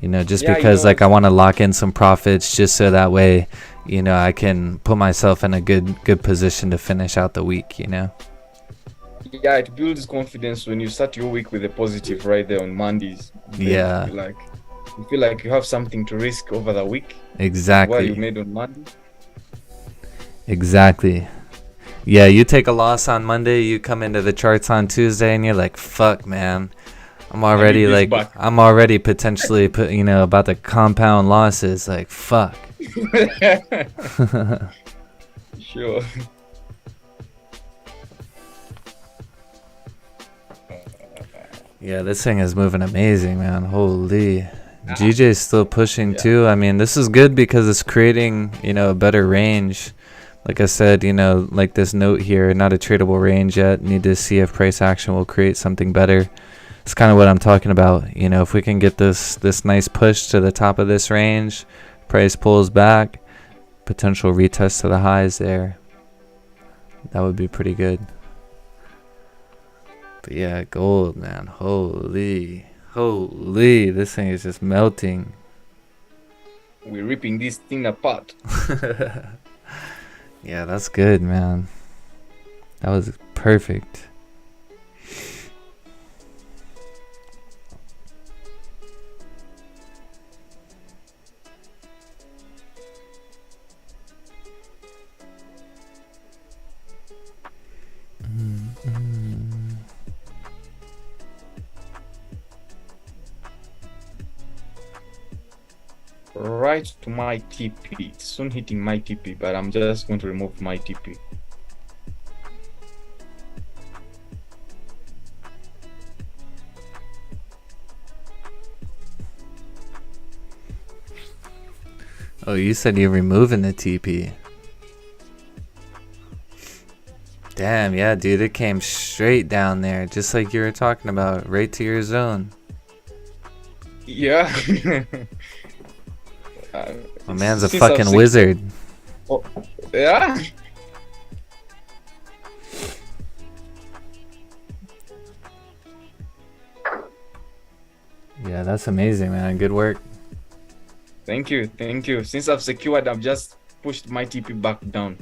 just because like I want to lock in some profits, just so that way, I can put myself in a good position to finish out the week, Yeah, it builds confidence when you start your week with a positive right there on Mondays. Yeah. You feel like you have something to risk over the week. Exactly. What you made on Monday. Exactly. Yeah, you take a loss on Monday, you come into the charts on Tuesday, and you're like, "Fuck, man, I'm already potentially about to compound losses." Like, fuck. Sure. Yeah, this thing is moving amazing, man. Holy. GJ's still pushing too. I mean, this is good because it's creating, a better range. Like I said, like this note here, not a tradable range yet. Need to see if price action will create something better. It's kind of what I'm talking about. If we can get this nice push to the top of this range, price pulls back, potential retest to the highs there. That would be pretty good. But yeah, gold, man. Holy, this thing is just melting. We're ripping this thing apart. Yeah, that's good, man. That was perfect. Right to my TP. It's soon hitting my TP, but I'm just going to remove my TP. Oh, you said you're removing the TP. Damn, yeah, dude, it came straight down there, just like you were talking about, right to your zone. Yeah. My man's a fucking wizard. Oh, yeah. Yeah, that's amazing, man. Good work. Thank you. Since I've secured, I've just pushed my TP back down.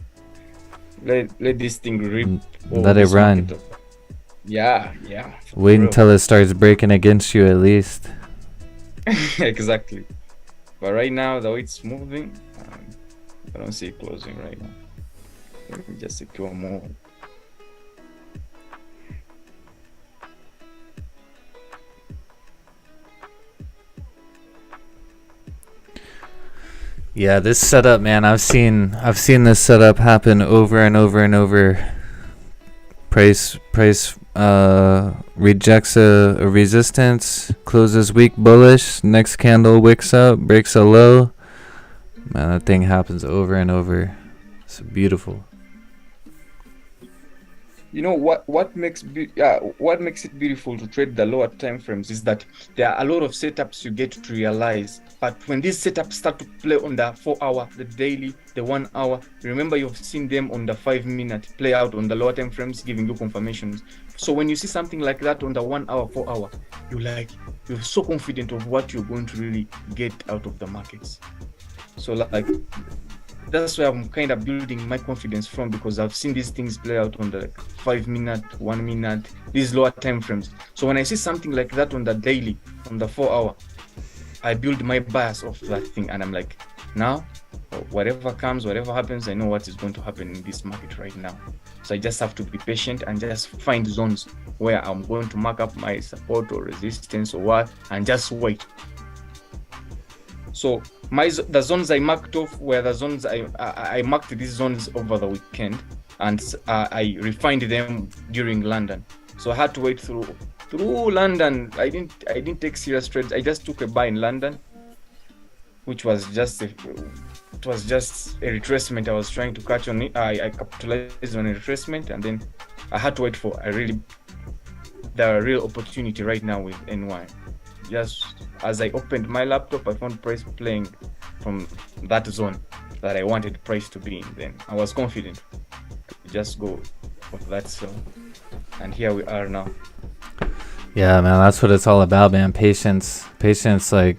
Let this thing rip. Let it run. Yeah. For Wait real. until it starts breaking against you at least. Exactly. But right now, the way it's moving, I don't see it closing right now. Let me just secure more. Yeah, this setup, man, I've seen this setup happen over and over and over. Price rejects a resistance, closes weak bullish, next candle wicks up, breaks a low. Man, that thing happens over and over. It's beautiful. You know what makes it beautiful to trade the lower time frames is that there are a lot of setups you get to realize. But when these setups start to play on the 4 hour, the daily, the 1 hour, remember you've seen them on the 5 minute play out on the lower time frames, giving you confirmations. So when you see something like that on the 1 hour, 4 hour, you're so confident of what you're going to really get out of the markets. So like that's where I'm kind of building my confidence from, because I've seen these things play out on the 5 minute, 1 minute, these lower time frames. So when I see something like that on the daily, on the 4 hour, I build my bias off that thing, and I'm like, now, whatever comes, whatever happens, I know what is going to happen in this market right now. So I just have to be patient and just find zones where I'm going to mark up my support or resistance or what, and just wait. So the zones I marked off were the zones I marked these zones over the weekend, and I refined them during London. So I had to wait through London. I didn't take serious trades. I just took a buy in London, which was just a retracement. I was trying to catch on it. I capitalized on a retracement, and then I had to wait for the real opportunity right now with NY. Just as I opened my laptop, I found price playing from that zone that I wanted price to be in. Then I was confident to just go for that zone, and here we are now. Yeah, man, that's what it's all about, man. Patience, like,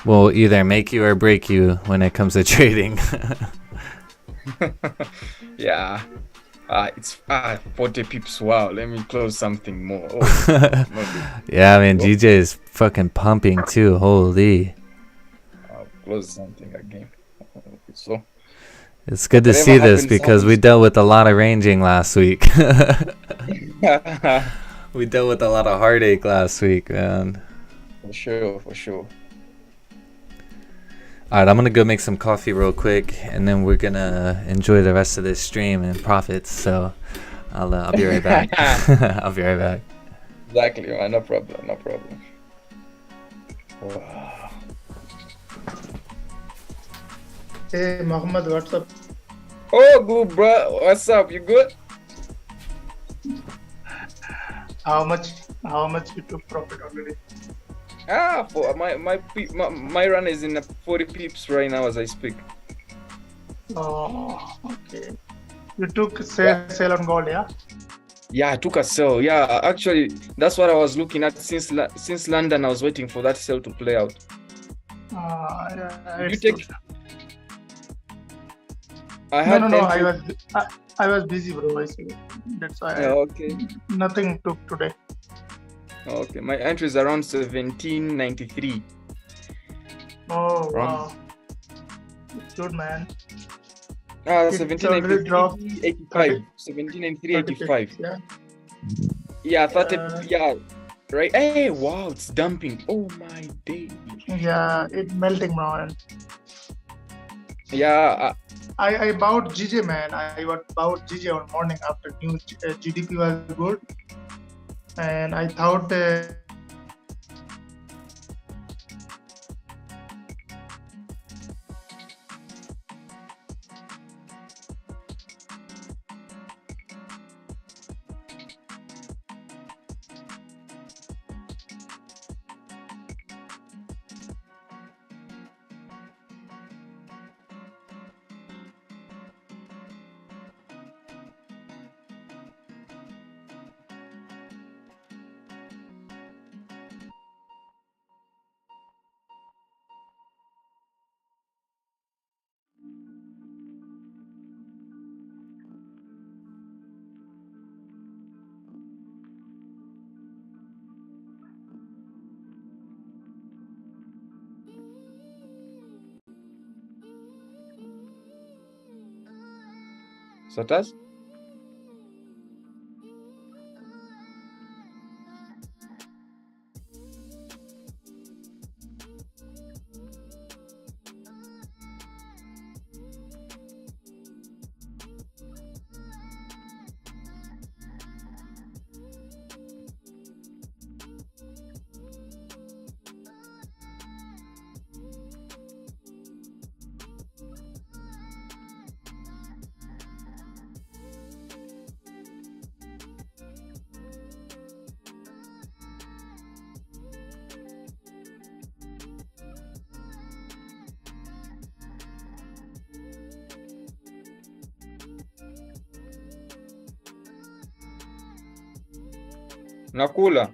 will either make you or break you when it comes to trading. Yeah. It's 40 pips. Wow, let me close something more. Oh, yeah, man, GJ is fucking pumping too. Holy. I'll close something again. So it's good to see this because we dealt with a lot of ranging last week. We dealt with a lot of heartache last week, man. For sure. Alright, I'm gonna go make some coffee real quick, and then we're gonna enjoy the rest of this stream and profits. So I'll be right back. I'll be right back. Exactly, man. No problem. Wow. Hey, Mohammed, what's up? Oh, good, bro. What's up? You good? How much you took profit already? For my run is in 40 pips right now as I speak. Oh, okay. You took sale on gold, yeah? Yeah, I took a sell. Yeah, actually, that's what I was looking at since London. I was waiting for that sell to play out. Yeah, You take? I was busy, bro. That's why. Okay. Nothing took today. Okay, my entry is around 1793. Oh, wow. It's good, man. 1793.85. 1793.85. Yeah. Yeah, 30. Yeah, right. Hey, wow, it's dumping. Oh my day. Yeah, it's melting, man. Yeah. I bought GJ, man. I bought GJ on morning after new GDP was good, and I thought. Satas? Nakula.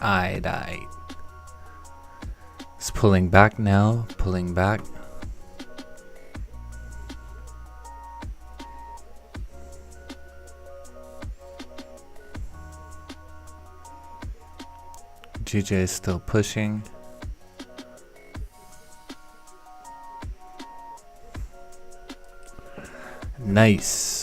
Aight. It's pulling back now. Pulling back. GJ is still pushing. Nice.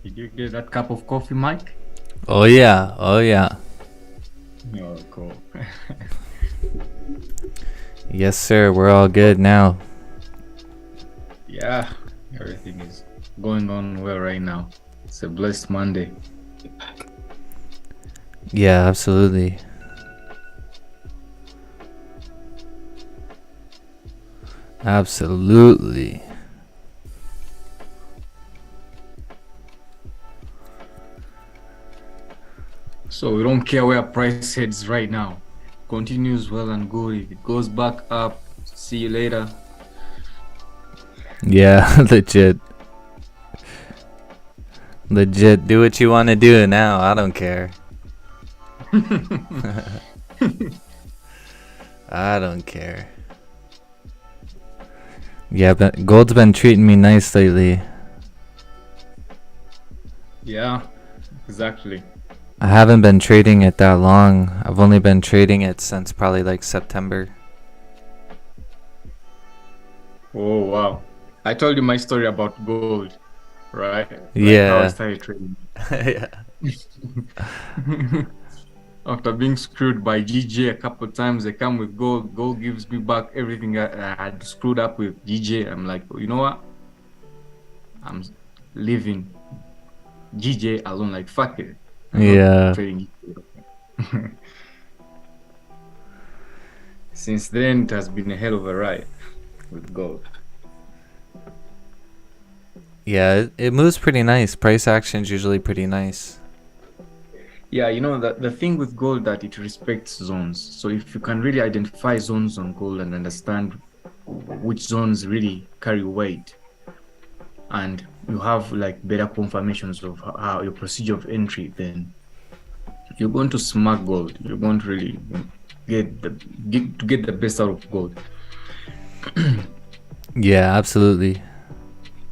Did you get that cup of coffee, Mike? Oh yeah, oh yeah. Oh, cool. Yes, sir. We're all good now. Yeah, everything is going on well right now. It's a blessed Monday. Yeah, absolutely. Absolutely. So we don't care where price heads right now. Continues well and good. If it goes back up, see you later. Yeah, legit. Legit. Do what you want to do now. I don't care. I don't care. Yeah, but gold's been treating me nice lately. Yeah, exactly. I haven't been trading it that long. I've only been trading it since probably like September. Oh wow. I told you my story about gold, right? Like Yeah. how I started trading. Yeah. After being screwed by GJ a couple of times, they come with gold. Gold gives me back everything I had screwed up with GJ. I'm like, you know what? I'm leaving GJ alone. Like, fuck it. I'm not Yeah. trading GJ. Since then, it has been a hell of a ride with gold. Yeah, it moves pretty nice. Price action's usually pretty nice. Yeah, you know, the thing with gold that it respects zones. So if you can really identify zones on gold and understand which zones really carry weight, and you have like better confirmations of how your procedure of entry, then you're going to smack gold. You're going to really get the best out of gold. Yeah, absolutely.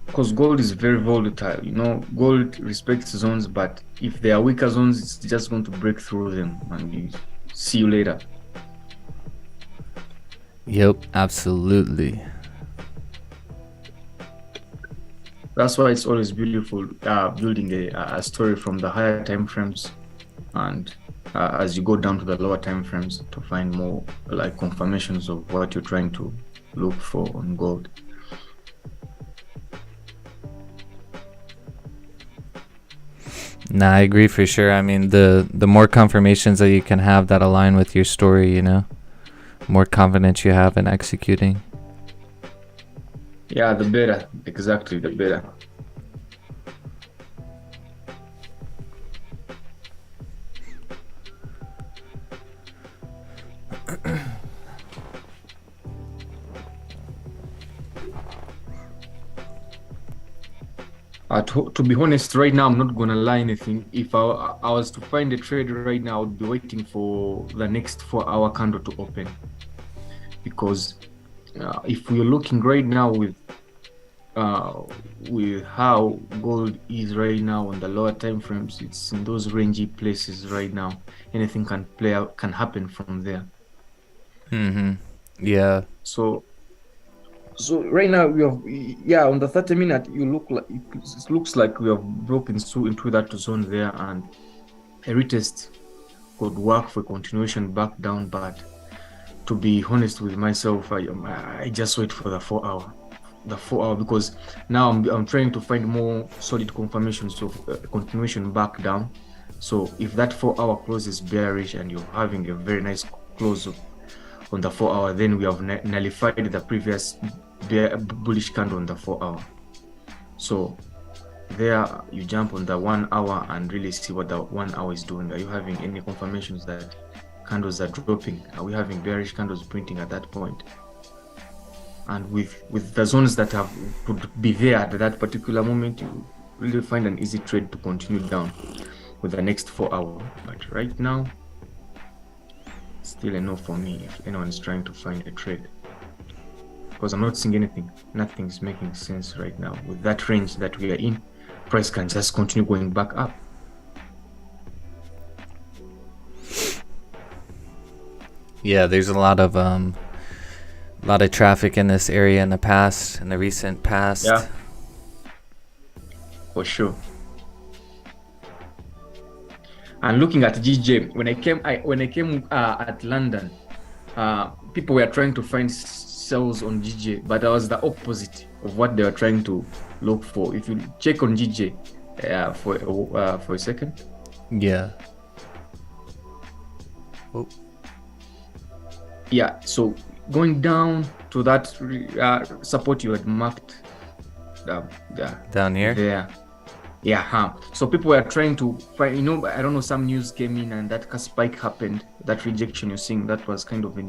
Because gold is very volatile. You know, gold respects zones, but if there are weaker zones, it's just going to break through them, and you see you later. Yep, absolutely. That's why it's always beautiful building a story from the higher time frames, and as you go down to the lower time frames to find more like confirmations of what you're trying to look for on gold. Nah, I agree for sure. I mean, the more confirmations that you can have that align with your story, you know, more confidence you have in executing. Yeah, the better. Exactly, the better. To be honest, right now, I'm not going to lie anything. If I was to find a trade right now, I would be waiting for the next 4-hour candle to open. Because if we're looking right now with how gold is right now on the lower time frames, it's in those rangy places right now. Anything can play out, can happen from there. Yeah. So right now we have, on the 30-minute, it looks like we have broken through into that zone there, and a retest could work for continuation back down. But to be honest with myself, I just wait for the 4-hour. Because now I'm trying to find more solid confirmations of continuation back down. So if that 4-hour close is bearish and you're having a very nice close on the 4 hour, then we have nullified the previous bullish candle on the 4 hour. So there you jump on the 1 hour and really see what the 1 hour is doing. Are you having any confirmations that candles are dropping? Are we having bearish candles printing at that point? And with the zones that could be there at that particular moment, you really find an easy trade to continue down with the next 4 hours. But right now, still a no for me if anyone is trying to find a trade, because I'm not seeing anything. Nothing's making sense right now. With that range that we are in, price can just continue going back up. Yeah, there's a lot of traffic in this area in the recent past. Yeah, for sure. And looking at GJ, when I came at London, people were trying to find sells on GJ, but I was the opposite of what they were trying to look for. If you check on GJ for a second. Yeah. Oh. Yeah, so going down to that support you had marked Down here? there. Yeah, so people were trying to find, I don't know, some news came in and that spike happened. That rejection you're seeing, that was kind of a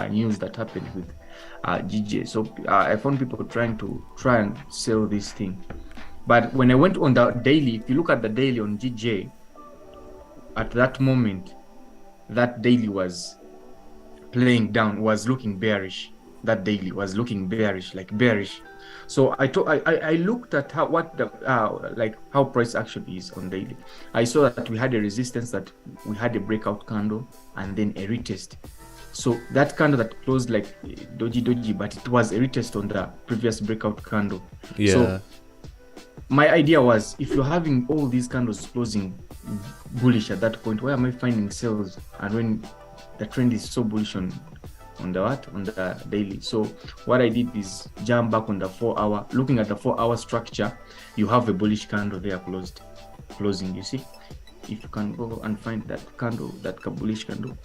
news that happened with GJ. So I found people trying and sell this thing. But when I went on the daily, if you look at the daily on GJ, at that moment, that daily was playing down, was looking bearish. That daily was looking bearish, like bearish. So I looked at how price action is on daily. I saw that we had a resistance, that we had a breakout candle and then a retest. So that candle that closed like doji, but it was a retest on the previous breakout candle. Yeah. So my idea was, if you're having all these candles closing bullish at that point, why am I finding sales? And when the trend is so bullish on the daily. So what I did is jump back on the 4 hour. Looking at the 4 hour structure, you have a bullish candle there closing. You see, if you can go and find that candle, that bullish candle,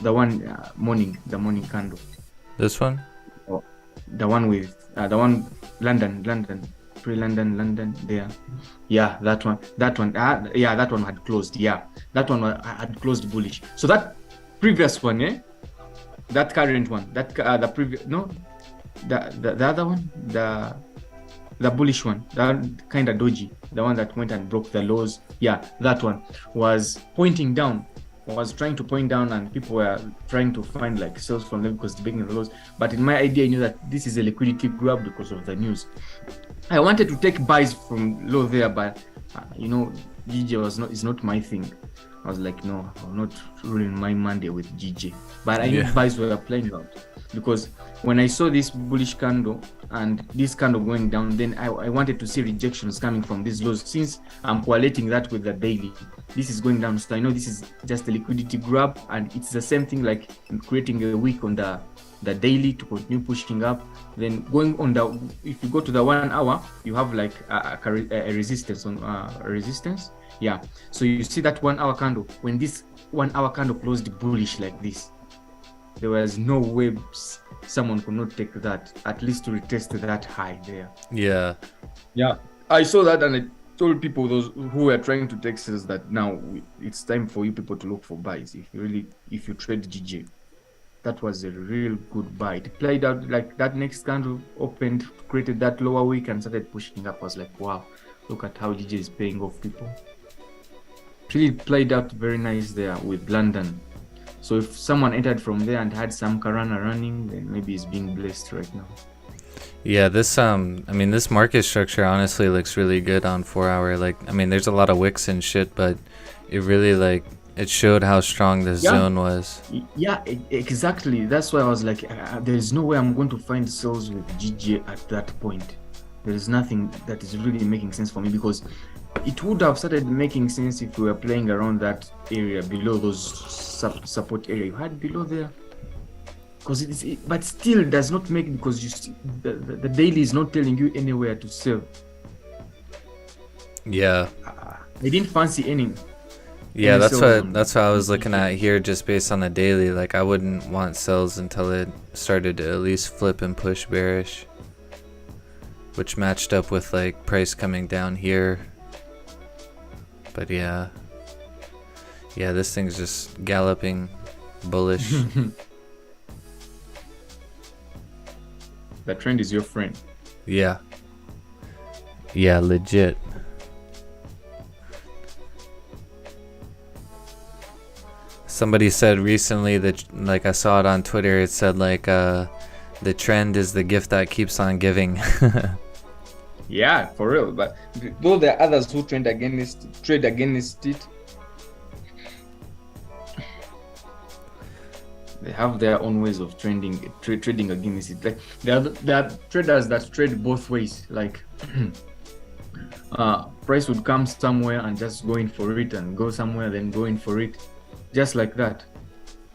the one the morning candle. This one? Oh, the one with London, pre-London there. Yeah, that one. That one had closed. Yeah, that one had closed bullish. So that previous one, that current one, that the previous, no, the other one, the bullish one, that kind of doji, the one that went and broke the lows. Yeah, that one was pointing down, was trying to point down, and people were trying to find like sales from them because it's breaking the lows. But in my idea, I knew that this is a liquidity grab because of the news. I wanted to take buys from low there, but GJ is not my thing. I was like, no, I'm not ruining my Monday with GJ. But I knew buys were playing out, because when I saw this bullish candle and this candle going down, then I wanted to see rejections coming from these lows. Since I'm correlating that with the daily, this is going down, so I know this is just a liquidity grab, and it's the same thing like creating a wick on the daily to continue pushing up. Then going on if you go to the 1 hour, you have like a resistance on resistance. Yeah, so you see that 1 hour candle. When this 1 hour candle closed bullish like this, there was no way someone could not take that, at least to retest that high there. Yeah. I saw that, and I told people, those who were trying to take sales, that now it's time for you people to look for buys. If you trade GJ, that was a real good buy. It played out like that. Next candle opened, created that lower wick and started pushing up. I was like, wow, look at how GJ is paying off people. Really played out very nice there with London. So if someone entered from there and had some Karana running, then maybe he's being blessed right now. Yeah, this this market structure honestly looks really good on 4 hour. There's a lot of wicks and shit, but it really it showed how strong this zone was. Yeah, exactly. That's why I was like, there's no way I'm going to find sales with GJ at that point. There is nothing that is really making sense for me, because it would have started making sense if we were playing around that area below those support area you had below there, because but still does not make, because you see, the daily is not telling you anywhere to sell. Yeah, I didn't fancy any. Yeah, Any that's sales what on that's what I was VK? looking at here, just based on the daily. Like, I wouldn't want sells until it started to at least flip and push bearish, which matched up with like price coming down here. But yeah, this thing's just galloping bullish. The trend is your friend. Yeah, legit. Somebody said recently that, like, I saw it on Twitter, it said like the trend is the gift that keeps on giving. Yeah, for real. But though there are others who trade against it. They have their own ways of trading against it. Like there are traders that trade both ways. Like price would come somewhere and just go in for it, and go somewhere then go in for it, just like that.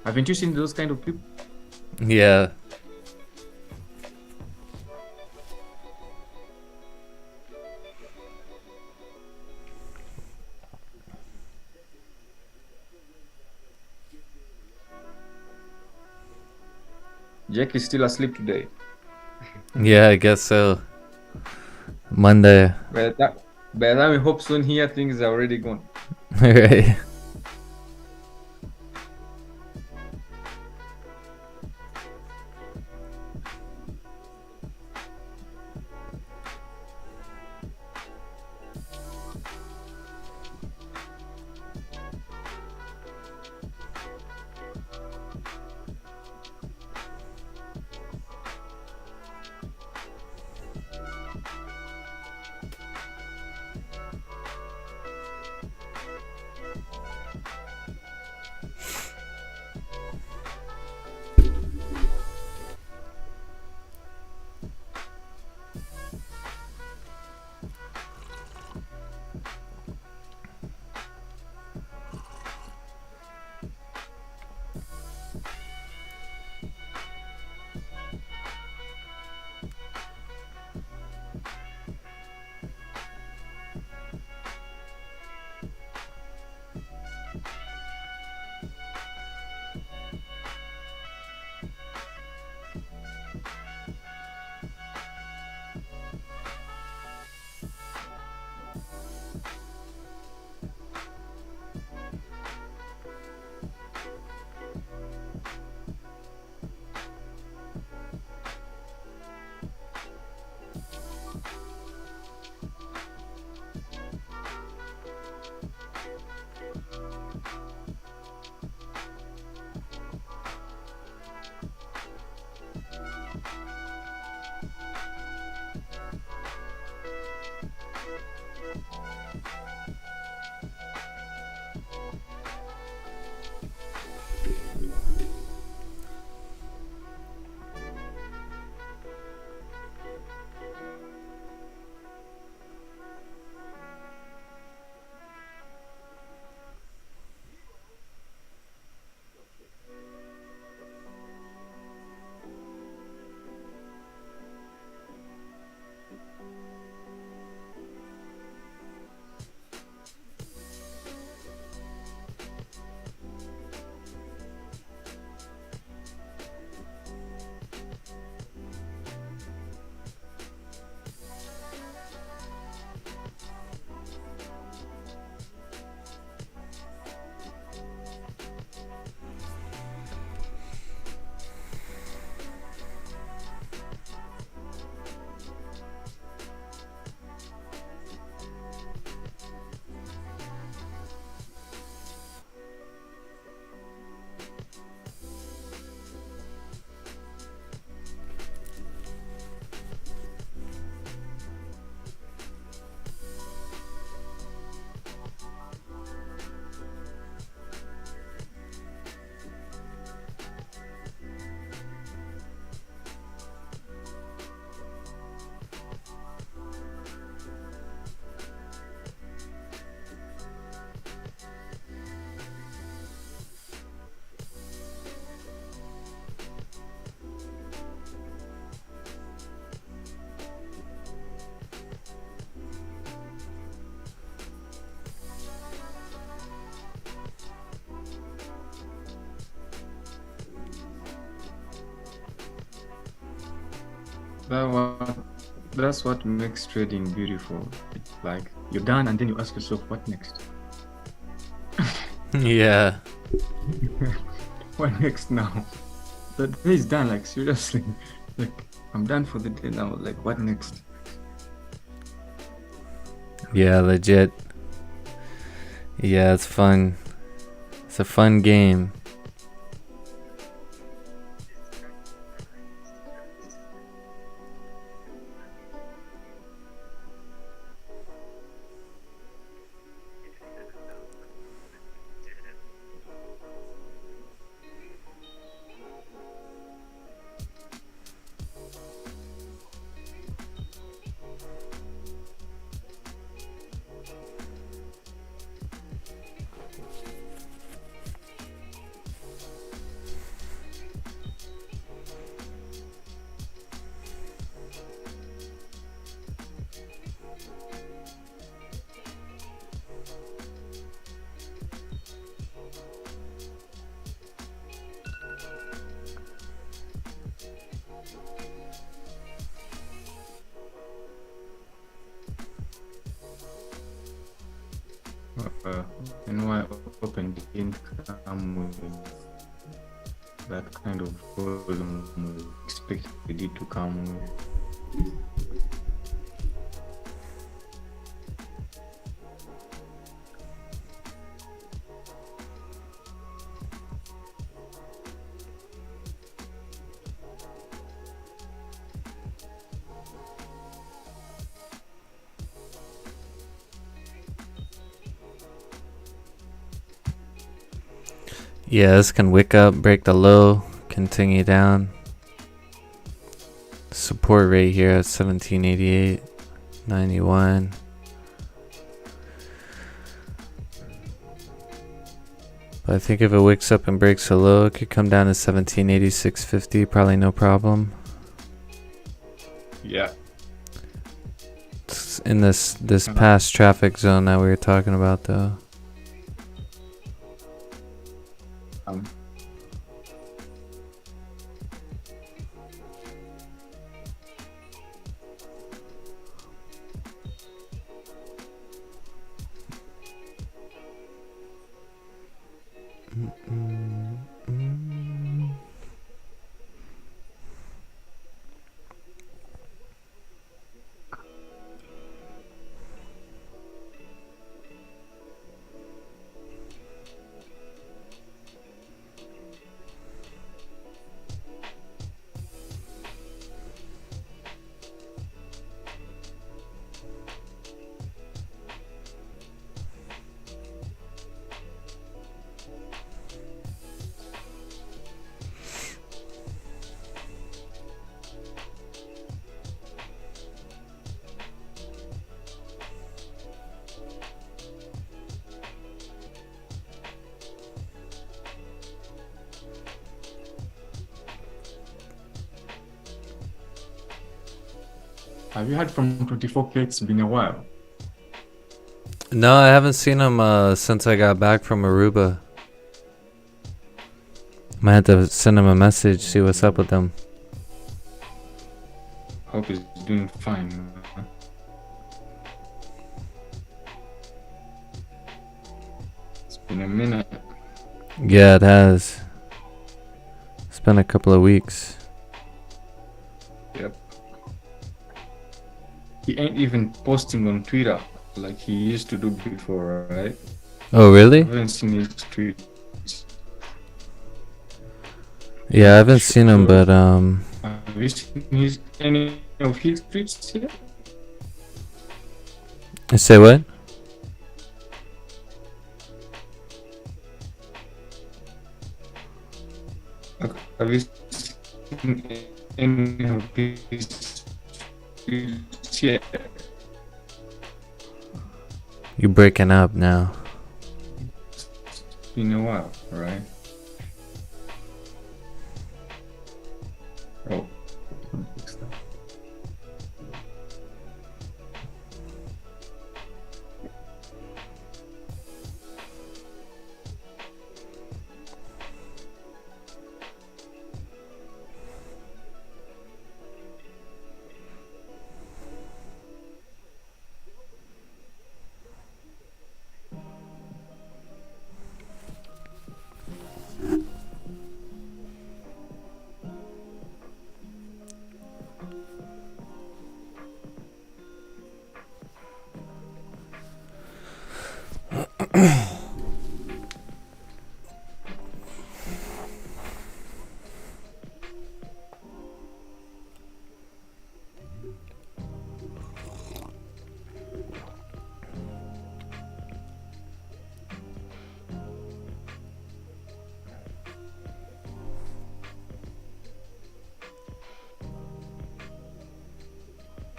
Haven't you seen those kind of people? Yeah. Jack is still asleep today. Yeah, I guess so. Monday. By the time we hope soon here, things are already gone. Right. That's what makes trading beautiful. It's like you're done, and then you ask yourself, what next? Yeah. What next now? The day is done. Like seriously, like I'm done for the day now. Like what next? Yeah, legit. Yeah, it's fun. It's a fun game. And why open didn't come with that kind of volume we expected it to come with. Yeah, this can wick up, break the low, continue down. Support rate here at 1788, 91. But I think if it wicks up and breaks a low, it could come down to 1786.50, probably no problem. Yeah. It's in this past traffic zone that we were talking about though. Have you heard from 24K? It's been a while. No, I haven't seen him since I got back from Aruba. Might have to send him a message, see what's up with him. Hope he's doing fine. It's been a minute. Yeah, it has. It's been a couple of weeks. Yep. He ain't even posting on Twitter like he used to do before, right? Oh, really? I haven't seen his tweets. Yeah, I haven't seen him, but Have you seen any of his tweets yet? say what? Have you seen any of his tweets yet? You breaking up now? It's been a while, right? Oh, fix that.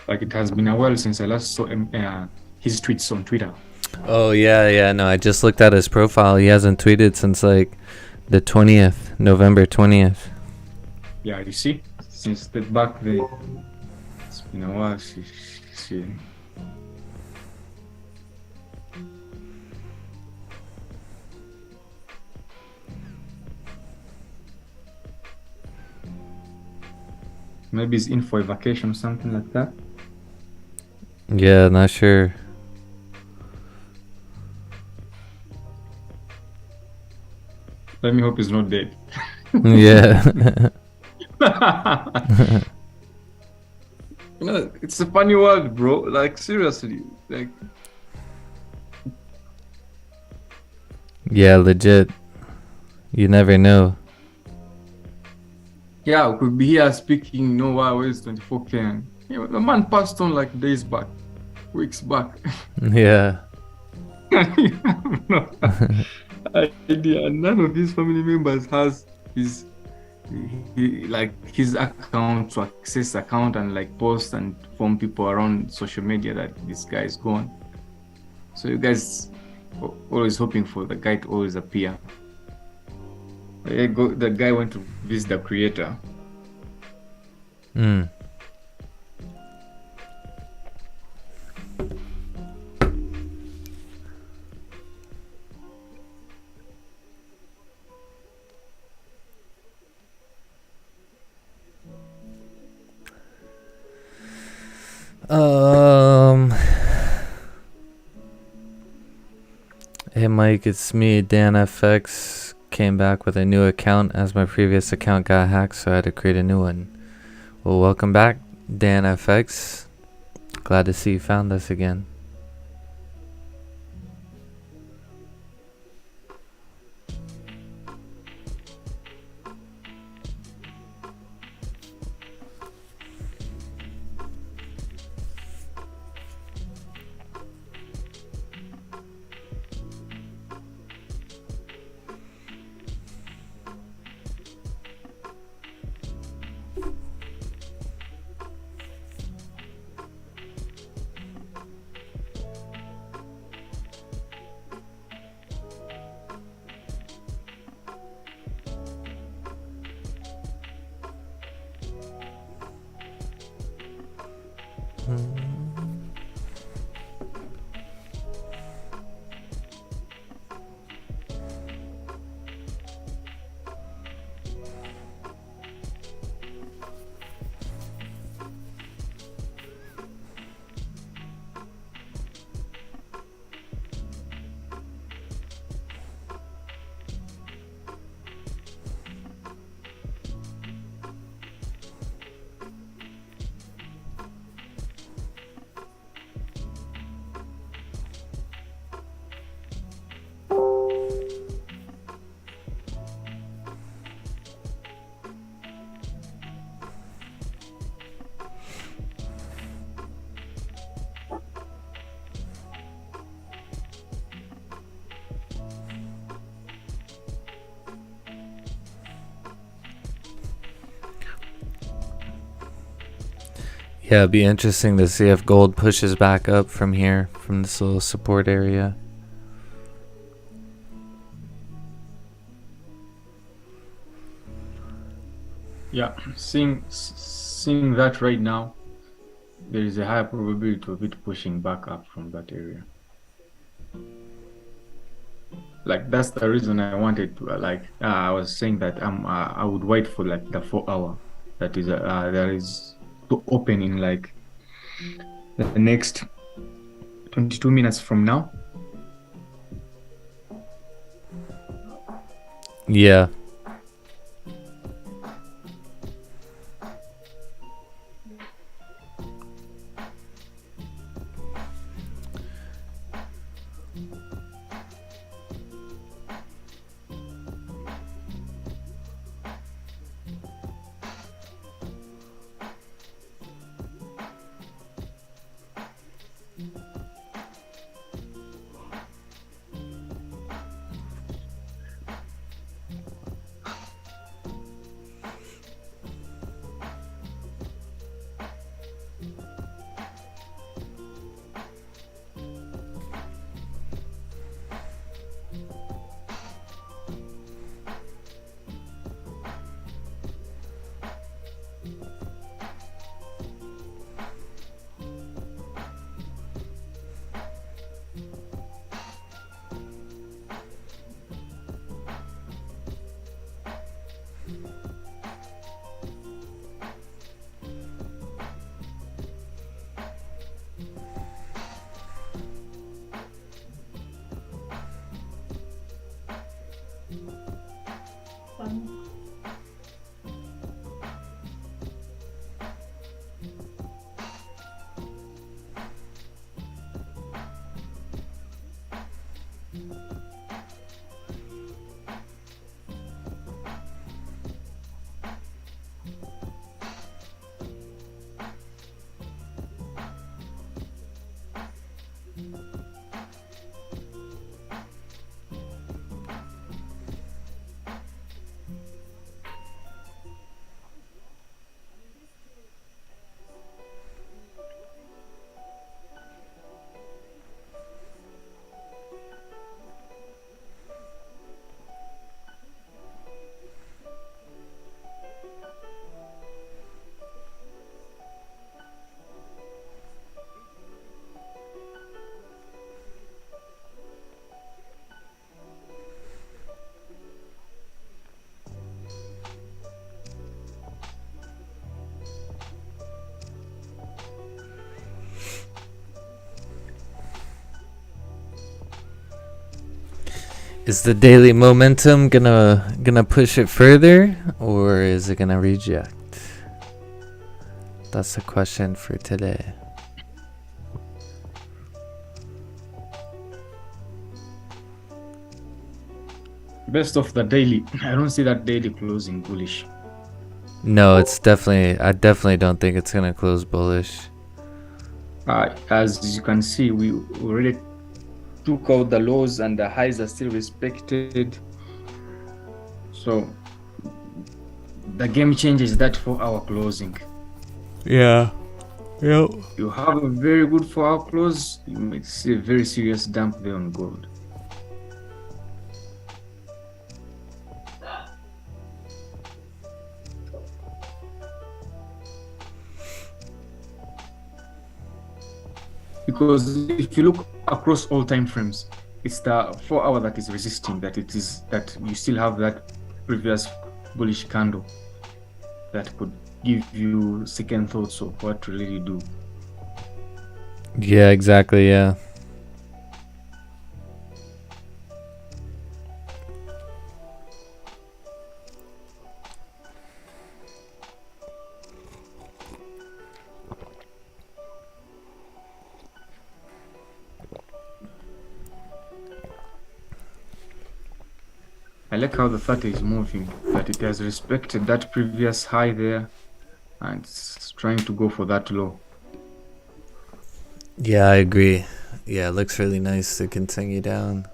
Like, it has been a while since I last saw his tweets on Twitter. Oh yeah, no, I just looked at his profile. He hasn't tweeted since like the 20th, November 20th. Yeah, you see, since the back then, it's been a while. She maybe he's in for a vacation or something like that. Yeah, not sure. Let me hope he's not dead. Yeah. You know, it's a funny world, bro. Like, seriously, like. Yeah, legit. You never know. Yeah, we could be here speaking. No, why is 24K? You know, the man passed on like days back, weeks back. Yeah. No idea. None of his family members has his his account to access account and like post and inform people around social media that this guy is gone. So you guys always hoping for the guy to always appear. The guy went to visit the creator. Mm. Hey Mike, it's me, Dan FX. Came back with a new account as my previous account got hacked, so I had to create a new one. Well, welcome back, Dan FX. Glad to see you found us again. Yeah, it'd be interesting to see if gold pushes back up from here, from this little support area. Yeah, seeing that right now, there is a high probability of it pushing back up from that area. Like, that's the reason I wanted to I was saying that I would wait for like the 4 hour that is there is to open in like the next 22 minutes from now. Yeah. Is the daily momentum gonna push it further, or is it gonna reject? That's the question for today. Best of the daily, I don't see that daily closing bullish. No, it's definitely. I definitely don't think it's gonna close bullish. As you can see, we already took out the lows and the highs are still respected. So the game changes that 4-hour closing. Yeah. Yep. You have a very good 4-hour close, you might see a very serious dump there on gold. Because if you look across all time frames, it's the 4-hour that is resisting, that you still have that previous bullish candle that could give you second thoughts of what to really do. Yeah, exactly. Yeah. I like how the 30 is moving, that it has respected that previous high there and it's trying to go for that low. Yeah, I agree. Yeah, it looks really nice to continue down.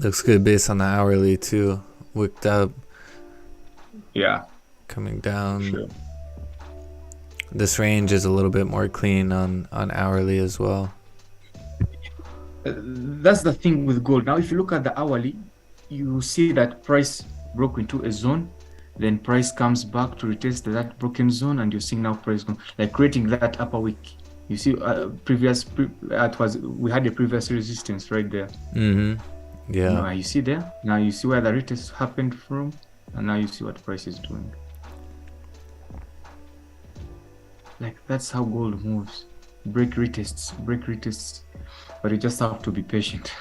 Looks good based on the hourly too. Wicked up, Yeah, coming down. sure. This range is a little bit more clean on hourly as well. That's the thing with gold. Now, if you look at the hourly, you see that price broke into a zone, then price comes back to retest that broken zone, and you're seeing now price going, like creating that upper wick. You see, we had a previous resistance right there. Mm-hmm. Yeah. Now you see there. Now you see where the retest happened from, and now you see what price is doing. Like that's how gold moves. Break retests, but you just have to be patient.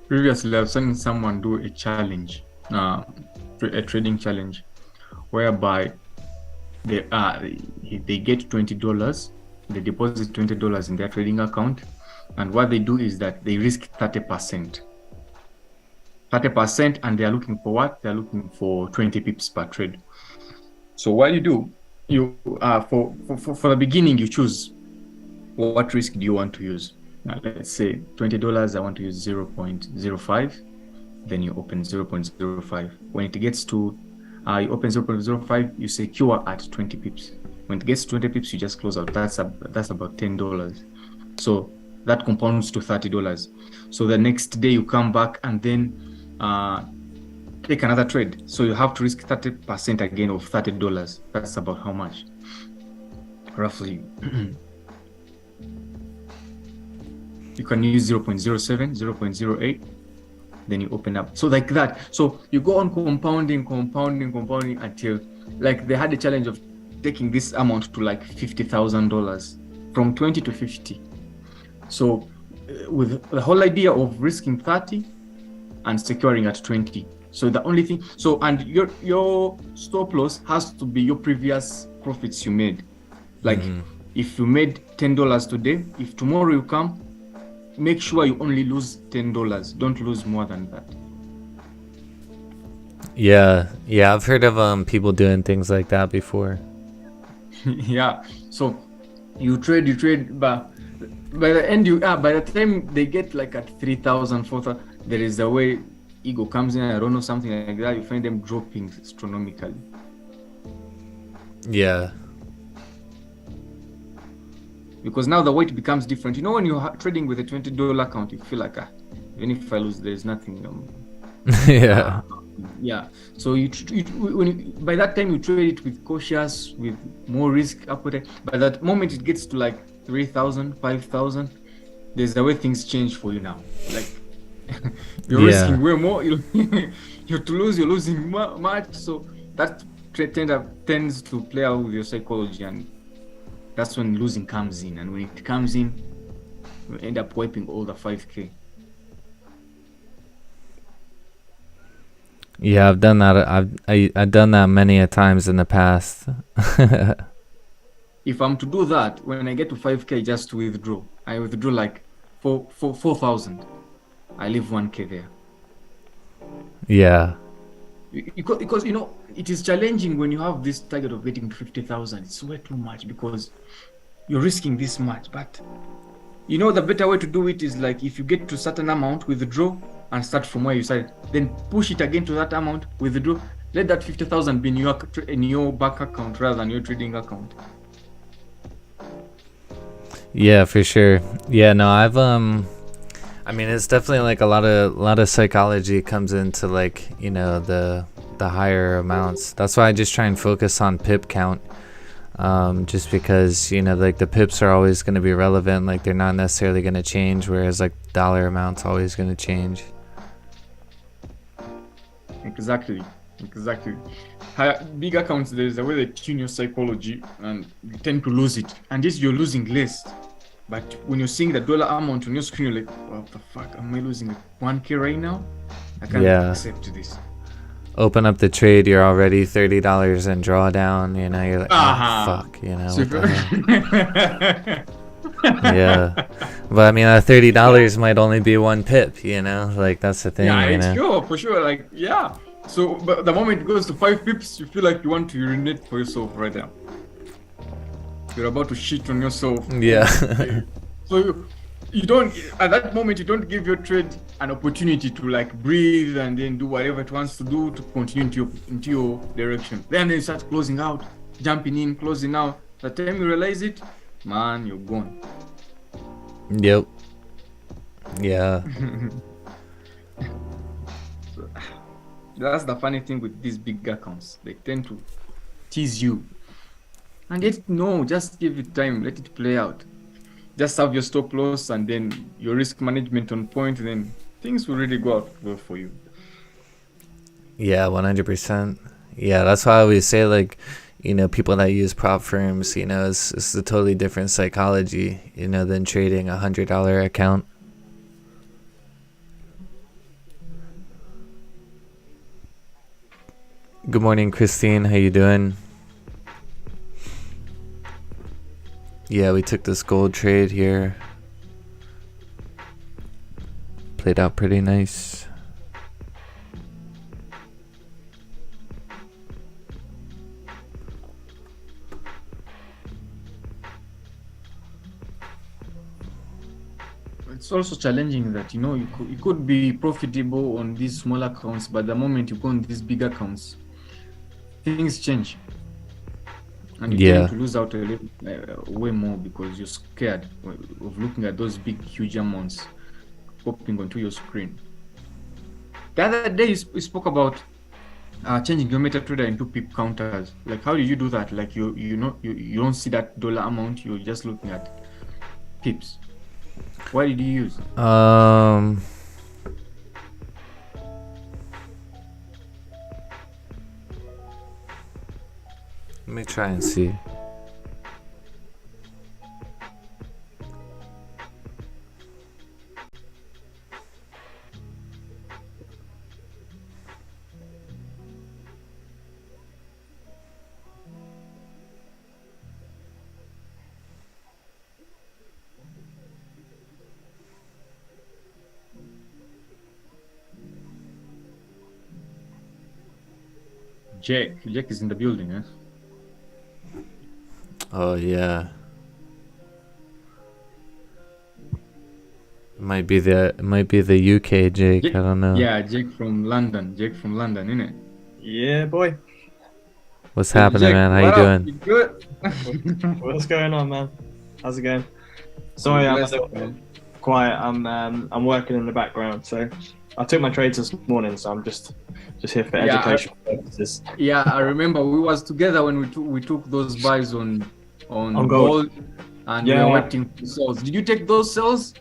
Previously, I've seen someone do a challenge, a trading challenge, whereby they get $20, they deposit $20 in their trading account, and what they do is that they risk 30%. 30%, and they are looking for what? They are looking for 20 pips per trade. So what you do, you for the beginning, you choose what risk do you want to use. Now, let's say $20, I want to use 0.05, then you open 0.05. When it gets to, you open 0.05, you secure at 20 pips. When it gets to 20 pips, you just close out. That's about $10. So that compounds to $30. So the next day you come back and then take another trade. So you have to risk 30% again of $30. That's about how much? Roughly. You can use 0.07, 0.08, then you open up. So like that. So you go on compounding until, like, they had a challenge of taking this amount to like $50,000 from 20 to 50. So with the whole idea of risking 30 and securing at 20. So the only thing, and your stop loss has to be your previous profits you made. Like if you made $10 today, if tomorrow you come, make sure you only lose $10. Don't lose more than that. Yeah, yeah, I've heard of people doing things like that before. Yeah. So you trade, but by the end by the time they get like at 3,000, 4,000, there is a way ego comes in, I don't know, something like that. You find them dropping astronomically. Yeah. Because now the weight becomes different. You know, when you're trading with a $20 account, you feel like, even if I lose, there's nothing. Yeah. Yeah. So by that time you trade it with cautious, with more risk appetite. By that moment it gets to like 3,000, 5,000. There's the way things change for you now. Like you're risking way more. You're to lose, you're losing much. So that tends to play out with your psychology, and that's when losing comes in. And when it comes in, you end up wiping all the 5K. Yeah, I've done that. I've done that many a times in the past. If I'm to do that, when I get to 5K, just to withdraw, I withdraw like 4,000. I leave 1K there. Yeah. Because you know, it is challenging when you have this target of getting 50,000. It's way too much because you're risking this much. But you know, the better way to do it is like if you get to a certain amount, withdraw and start from where you started. Then push it again to that amount, withdraw. Let that 50,000 be in your bank account rather than your trading account. Yeah, for sure. Yeah, no, I mean, it's definitely like a lot of psychology comes into like, you know, the higher amounts. That's why I just try and focus on pip count. Just because, you know, like the pips are always going to be relevant, like they're not necessarily going to change, whereas like dollar amount's always going to change. Exactly. Big accounts, there's a way they tune your psychology and you tend to lose it. And yes, you're losing less. But when you're seeing the dollar amount on your screen, you're like, what the fuck? Am I losing 1K right now? I can't accept this. Open up the trade, you're already $30 in drawdown, you know, you're like, oh, fuck, you know, what the hell? Yeah. But I mean, $30 might only be 1 pip, you know, like that's the thing. Yeah, you it's know? sure, for sure. Like, yeah. So, but the moment it goes to 5 pips, you feel like you want to urinate for yourself right now. You're about to shit on yourself. Yeah. So you don't, at that moment, you don't give your trade an opportunity to like breathe and then do whatever it wants to do to continue into your direction. Then it starts closing out, jumping in, closing out. The time you realize it, man, you're gone. Yep. Yeah. So, that's the funny thing with these big accounts. They tend to tease you. And yet, no, just give it time, let it play out. Just have your stop loss and then your risk management on point, then things will really go out well for you. Yeah, 100%. Yeah, that's why I always say, like, you know, people that use prop firms, you know, it's a totally different psychology, you know, than trading $100 account. Good morning, Christine. How you doing? Yeah, we took this gold trade here. Played out pretty nice. It's also challenging that, you know, you could be profitable on these small accounts, but the moment you go on these big accounts, things change. And you tend to lose out a little, way more because you're scared of looking at those big, huge amounts popping onto your screen. The other day, you spoke about changing your MetaTrader into pip counters. Like, how did you do that? Like, you don't see that dollar amount. You're just looking at pips. What did you use? Let me try and see. Jack is in the building, eh? Oh yeah. Might be the UK Jake. I don't know. Yeah, Jake from London, innit? Yeah, boy. What's happening, Jake, man? How you what up? doing? You good? What's going on, man? How's it going? Sorry, I'm a Blessed, little man. quiet. I'm working in the background, so I took my trades this morning, so I'm just here for Yeah, educational purposes. Yeah, I remember we was together when we took those buys on On gold, gold. and Yeah. we were waiting for sales. Did you take those sales?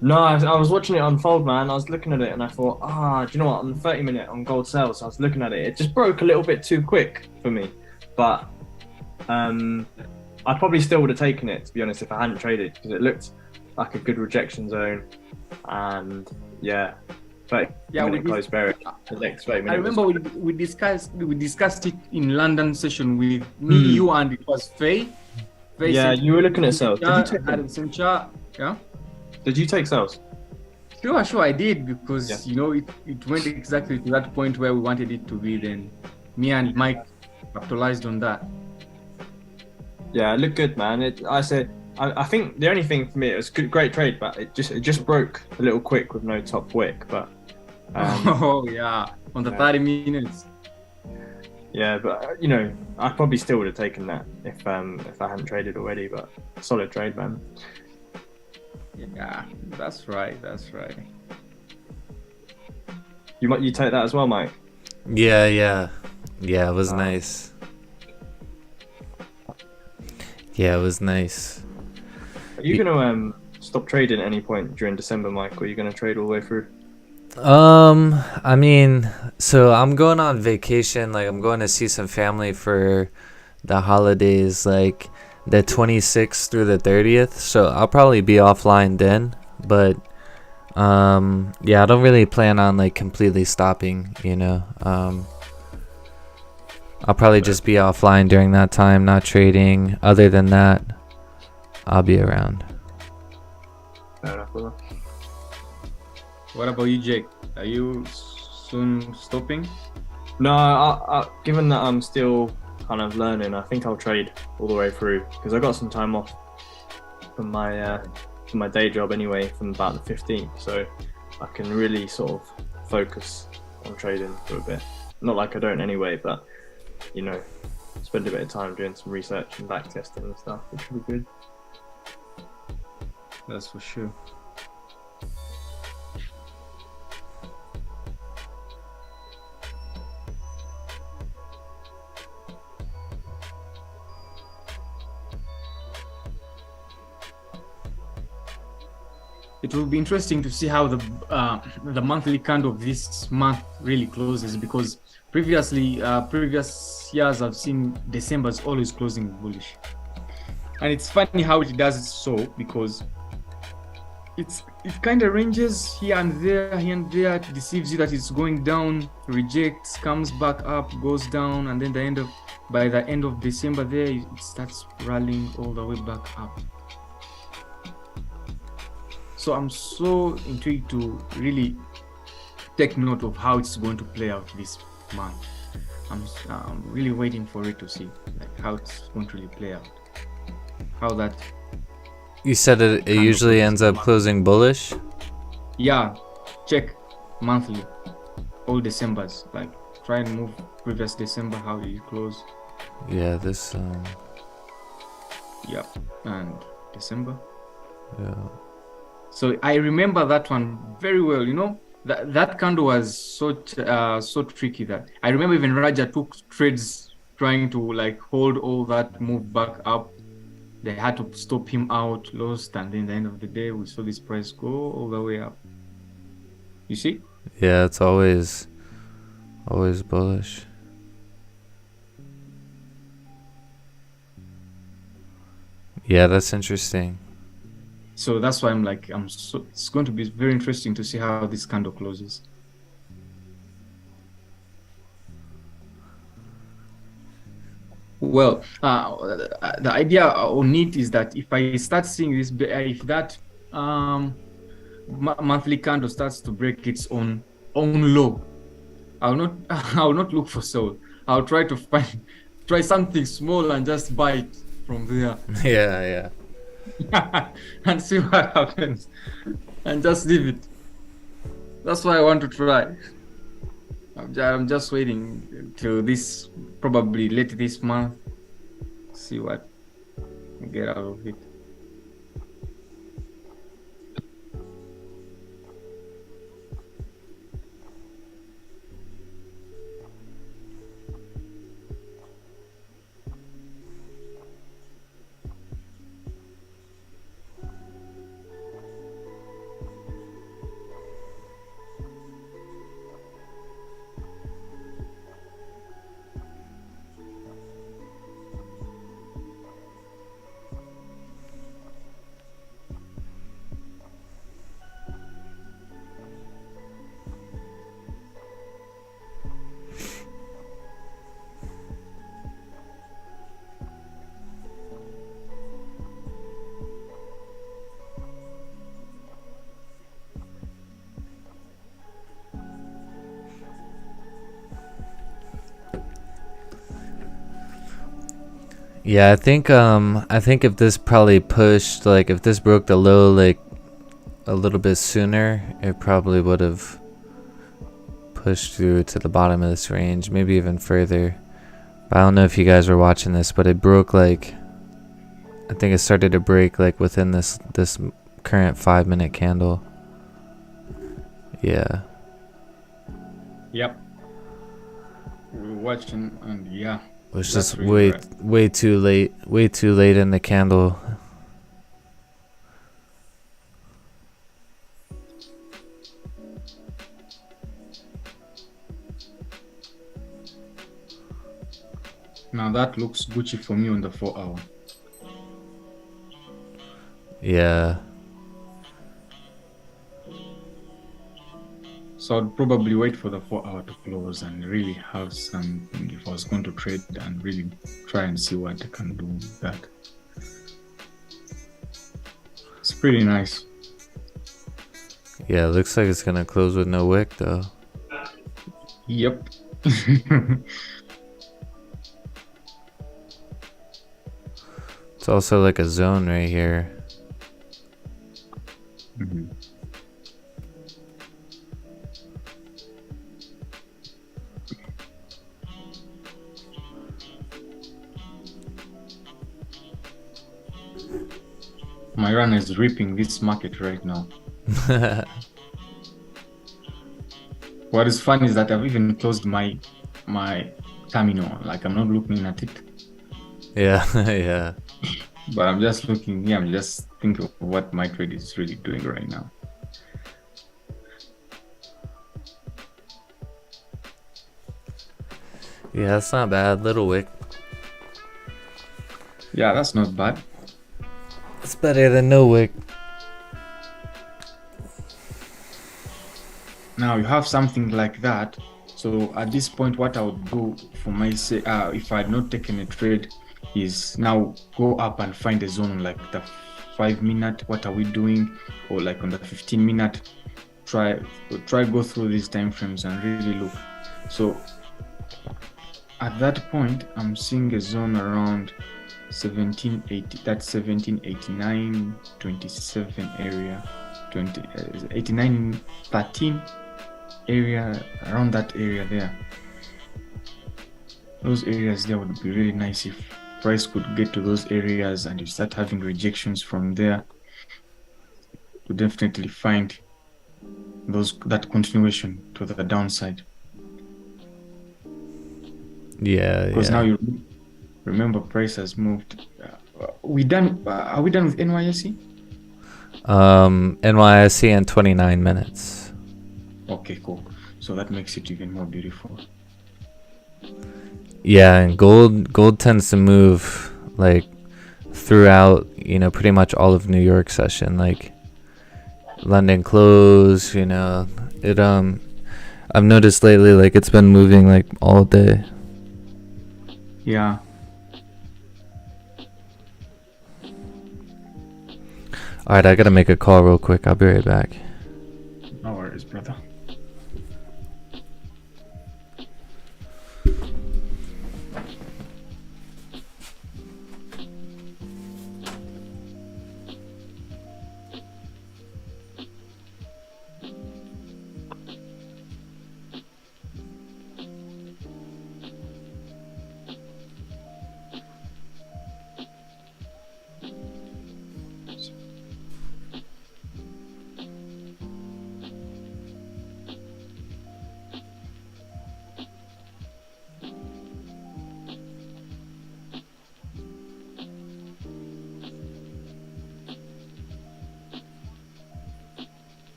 No, I was watching it unfold, man. I was looking at it and I thought, do you know what? On the 30-minute on gold sales, I was looking at it. It just broke a little bit too quick for me. But I probably still would have taken it, to be honest, if I hadn't traded, because it looked like a good rejection zone. And yeah, 30-minute close bearish. The next 30 I minutes. remember we discussed it in London session with me, you, and it was Faye. Yeah, you were looking at sales. Did you take had the same chart. Yeah. Did you take sales? Sure, I did, because it went exactly to that point where we wanted it to be. Then me and Mike capitalized on that. Yeah, it looked good, man. I think the only thing for me, it was a great trade, but it just broke a little quick with no top wick. But oh yeah, on the 30 minutes. Yeah, but I probably still would have taken that if I hadn't traded already. But solid trade, man. Yeah, that's right. You take that as well, Mike? Yeah. It was nice. Yeah, it was nice. Are you gonna stop trading at any point during December, Mike, or are you gonna trade all the way through? I mean, so I'm going on vacation. Like, I'm going to see some family for the holidays, like the 26th through the 30th. So I'll probably be offline then. But yeah, I don't really plan on like completely stopping. I'll probably just be offline during that time, not trading. Other than that, I'll be around. Fair enough, brother. What about you, Jake? Are you soon stopping? No, I given that I'm still kind of learning, I think I'll trade all the way through because I got some time off from my day job anyway, from about the 15th, so I can really sort of focus on trading for a bit. Not like I don't anyway, but spend a bit of time doing some research and back testing and stuff, which would be good. That's for sure. It will be interesting to see how the monthly candle of this month really closes, because previous years I've seen December's always closing bullish, and it's funny how it does it so, because it kind of ranges here and there, deceives you that it's going down, rejects, comes back up, goes down, and then by the end of December there it starts rallying all the way back up. So I'm so intrigued to really take note of how it's going to play out this month. I'm really waiting for it to see like how it's going to really play out. How that. You said it usually ends up closing bullish? Yeah, check monthly, all Decembers. Like try and move previous December, how did it close? Yeah, this. Yeah, and December. Yeah. So I remember that one very well. That candle was so tricky that I remember even Raja took trades trying to like hold all that move back up. They had to stop him out, lost, and then at the end of the day we saw this price go all the way up. You see? Yeah, it's always bullish. Yeah, that's interesting. So that's why it's going to be very interesting to see how this candle closes. Well, the idea on it is that if I start seeing this, if that monthly candle starts to break its own low, I'll not look for sell. I'll try to try something small and just buy it from there. Yeah. And see what happens. And just leave it. That's why I want to try. I'm just waiting till this, probably late this month. See what I get out of it. Yeah, I think if this probably pushed, like if this broke the low like a little bit sooner, it probably would have pushed through to the bottom of this range, maybe even further. But I don't know if you guys were watching this, but it broke like, I think it started to break like within this current 5-minute candle. Yeah. Yep. We're watching, and yeah. It was That's just really right. way too late in the candle. Now that looks Gucci for me on the 4-hour. Yeah. So I'd probably wait for the 4-hour to close and really have something if I was going to trade and really try and see what I can do with that. It's pretty nice. Yeah, it looks like it's gonna close with no wick though. Yep. It's also like a zone right here. Mhm. My runner is ripping this market right now. What is fun is that I've even closed my terminal. Like I'm not looking at it, Yeah, yeah. but I'm just looking. Yeah, I'm just thinking of what my trade is really doing right now. Yeah, that's not bad. Little wick. Yeah, that's not bad. It's better than no wick. Now you have something like that. So at this point, what I would do for myself, if I had not taken a trade, is now go up and find a zone like the 5-minute. What are we doing? Or like on the 15-minute. Try go through these time frames and really look. So at that point, I'm seeing a zone around 1780. That's 1789, 27 area, 89, 13 area, around that area there. Those areas there would be really nice if price could get to those areas and you start having rejections from there. You definitely find that continuation to the downside. Yeah, Because yeah. now you remember price has moved. Are we done with NYSE? NYSE in 29 minutes. Okay, cool. So that makes it even more beautiful. Yeah, and gold tends to move like throughout, pretty much all of New York session, like London close, it I've noticed lately like it's been moving like all day. Yeah. All right, I gotta make a call real quick. I'll be right back. No worries, brother.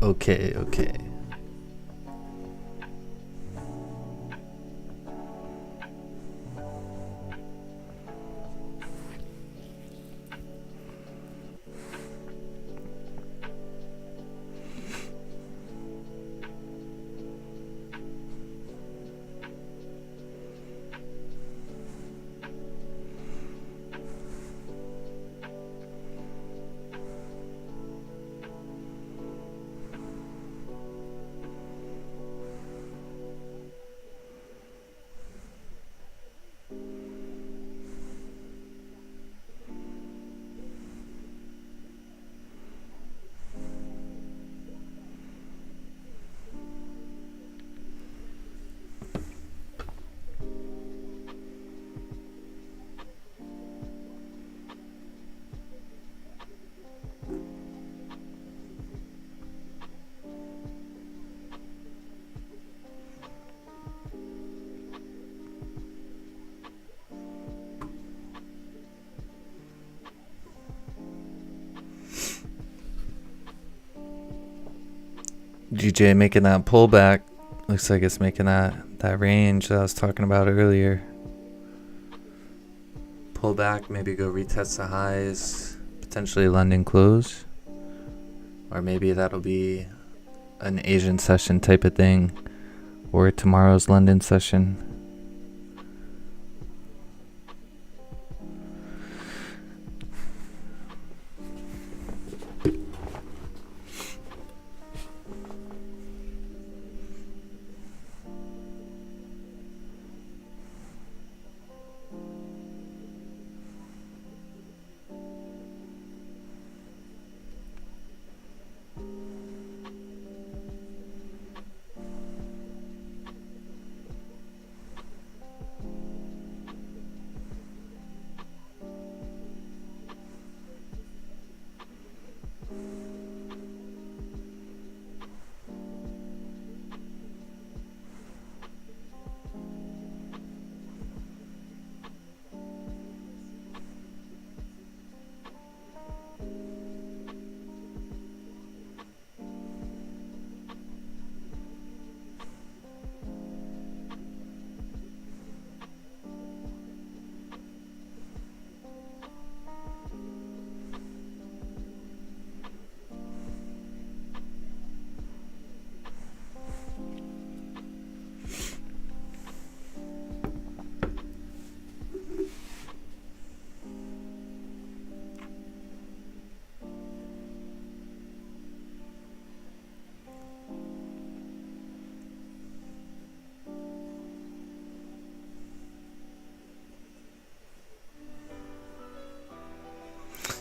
Okay, okay. GJ making that pullback. Looks like it's making that range that I was talking about earlier. Pull back, maybe go retest the highs, potentially London close. Or maybe that'll be an Asian session type of thing, or tomorrow's London session.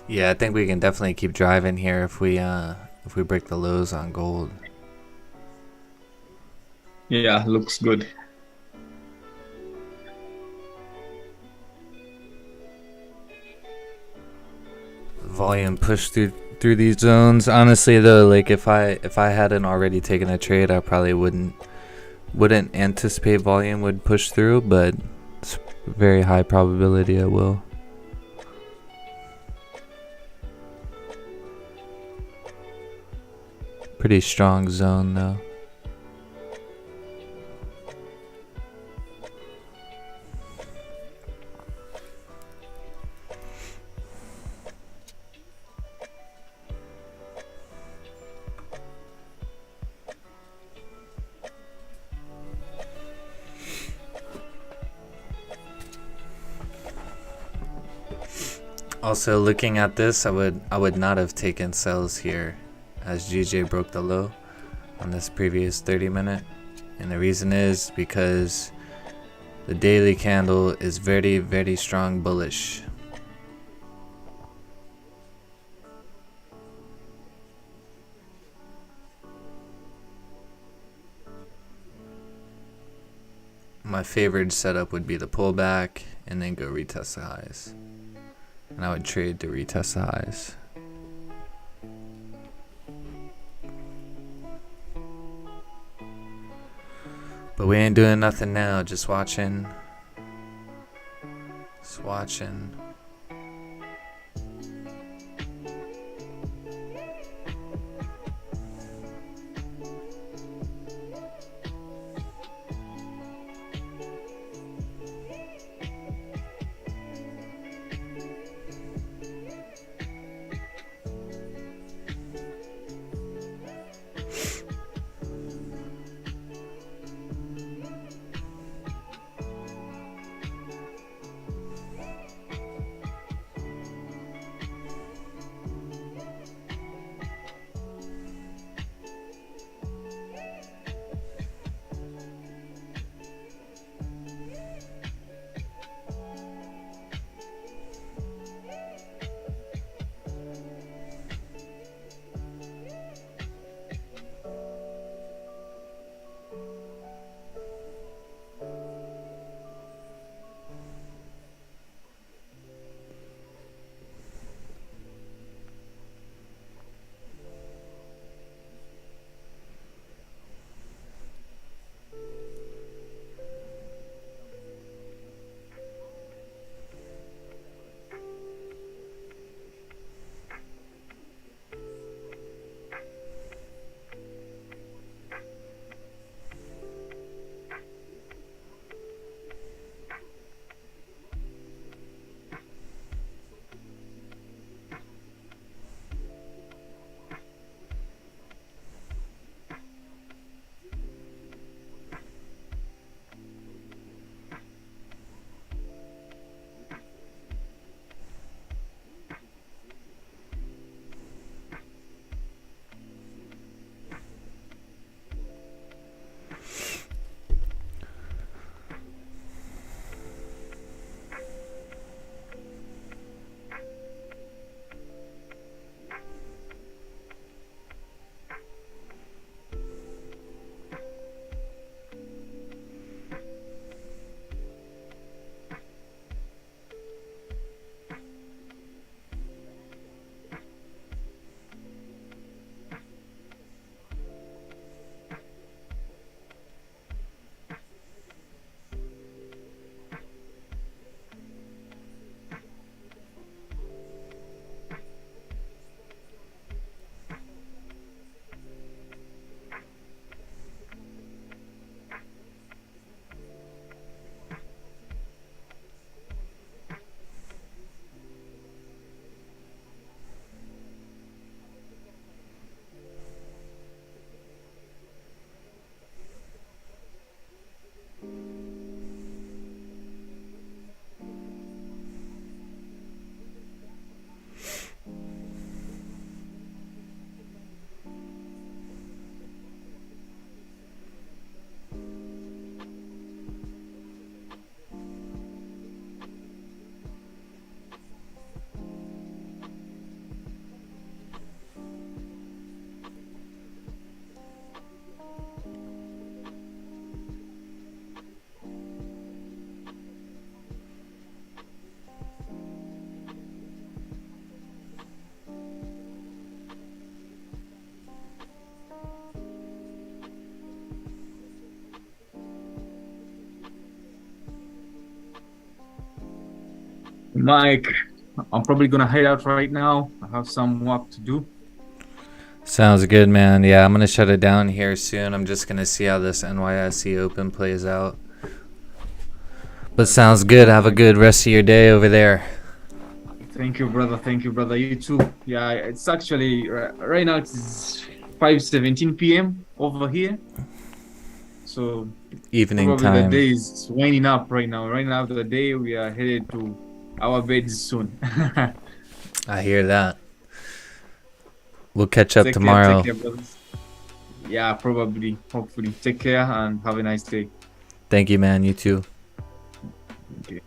Yeah, I think we can definitely keep driving here if we break the lows on gold. Yeah, looks good. Volume push through these zones. Honestly though, like if I hadn't already taken a trade, I probably wouldn't anticipate volume would push through, but it's very high probability it will. Pretty strong zone though. Also, looking at this, I would not have taken sells here as GJ broke the low on this previous 30-minute, and the reason is because the daily candle is very, very strong bullish. My favorite setup would be the pullback and then go retest the highs. And I would trade to retest the highs. But we ain't doing nothing now, just watching. Just watching. Mike, I'm probably gonna head out right now. I have some work to do. Sounds good, man. Yeah, I'm gonna shut it down here soon. I'm just gonna see how this NYSE Open plays out. But sounds good. Have a good rest of your day over there. Thank you, brother. Thank you, brother. You too. Yeah, it's actually right now it's 5:17 p.m. over here. So Evening probably the time. day is winding up right now. Right now, after the day, we are headed to our beds soon. I hear that. We'll catch up Take tomorrow. care, brothers. Yeah, probably. Hopefully. Take care and have a nice day. Thank you, man. You too. Okay.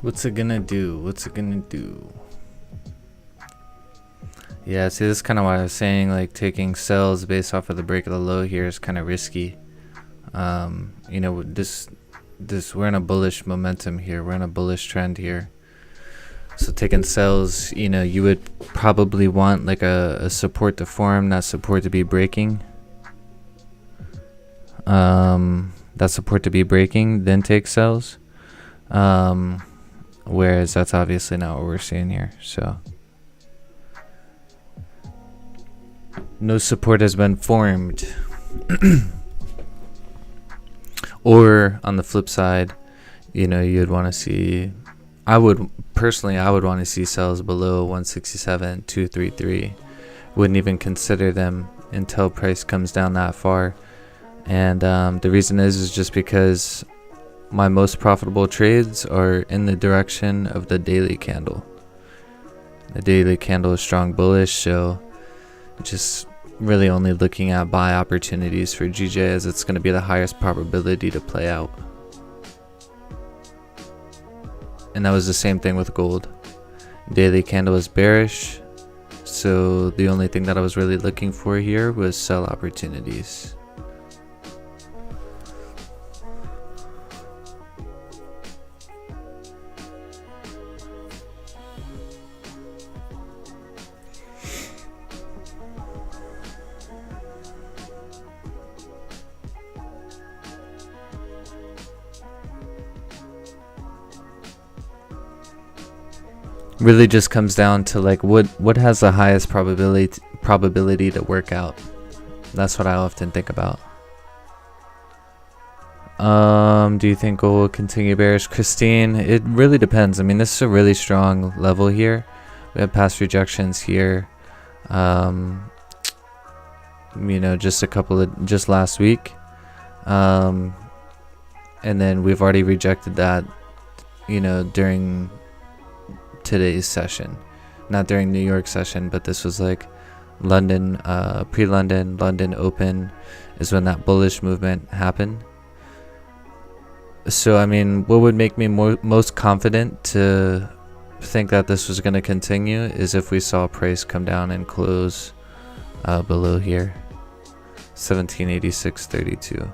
What's it gonna do? What's it gonna do? Yeah, see, this is kind of why I was saying, like, taking sells based off of the break of the low here is kind of risky. You know, this we're in a bullish momentum here. We're in a bullish trend here. So taking sells, you know, you would probably want like a support to form, that support to be breaking. That support to be breaking, then take sells. Whereas that's obviously not what we're seeing here. So no support has been formed. Or on the flip side, you know, you'd want to see, I would want to see sells below 167.233. Wouldn't even consider them until price comes down that far. And the reason is just because my most profitable trades are in the direction of the daily candle. The daily candle is strong bullish, so just really only looking at buy opportunities for GJ, as it's going to be the highest probability to play out. And that was the same thing with gold. Daily candle is bearish, so the only thing that I was really looking for here was sell opportunities. Really just comes down to like what has the highest probability to work out. That's what I often think about. Do you think gold will continue bearish? Christine, it really depends. I mean, this is a really strong level here. We have past rejections here. You know, just last week. And then we've already rejected that, you know, during today's session, not during New York session, but this was like London, London open is when that bullish movement happened. So I mean, what would make me most confident to think that this was going to continue is if we saw price come down and close below here, 1786.32.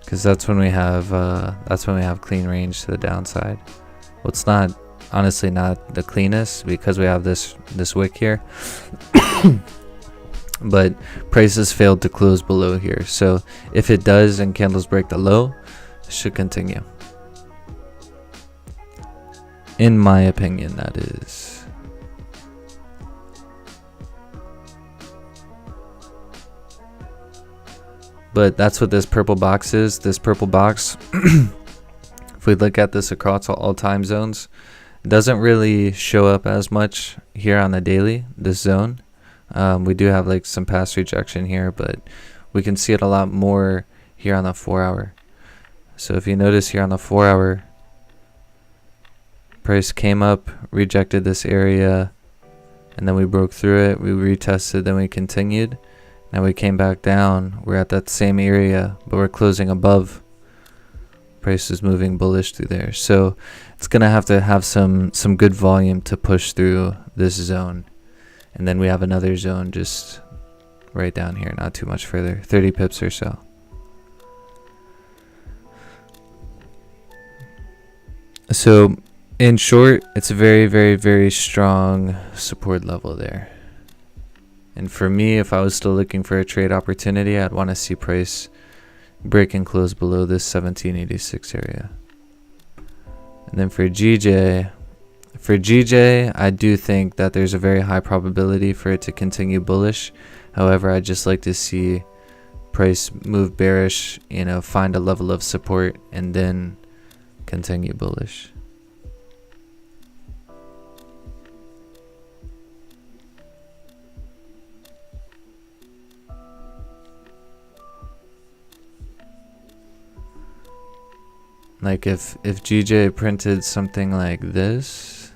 Because that's when we have clean range to the downside. Well, it's not, honestly, not the cleanest because we have this wick here. But prices failed to close below here. So if it does and candles break the low, it should continue. In my opinion, that is. But that's what this purple box is. This purple box, if we look at this across all time zones, it doesn't really show up as much here on the daily, this zone. We do have like some past rejection here, but we can see it a lot more here on the 4 hour. So if you notice here on the 4 hour, price came up, rejected this area, and then we broke through it, we retested, then we continued. Now we came back down, we're at that same area, but we're closing above. Price is moving bullish through there. So it's going to have some good volume to push through this zone. And then we have another zone just right down here, not too much further, 30 pips or so. So in short, it's a very, very, very strong support level there. And for me, if I was still looking for a trade opportunity, I'd want to see price break and close below this 1786 area. And then for GJ, I do think that there's a very high probability for it to continue bullish. However, I'd just like to see price move bearish, you know, find a level of support and then continue bullish. Like if GJ printed something like this,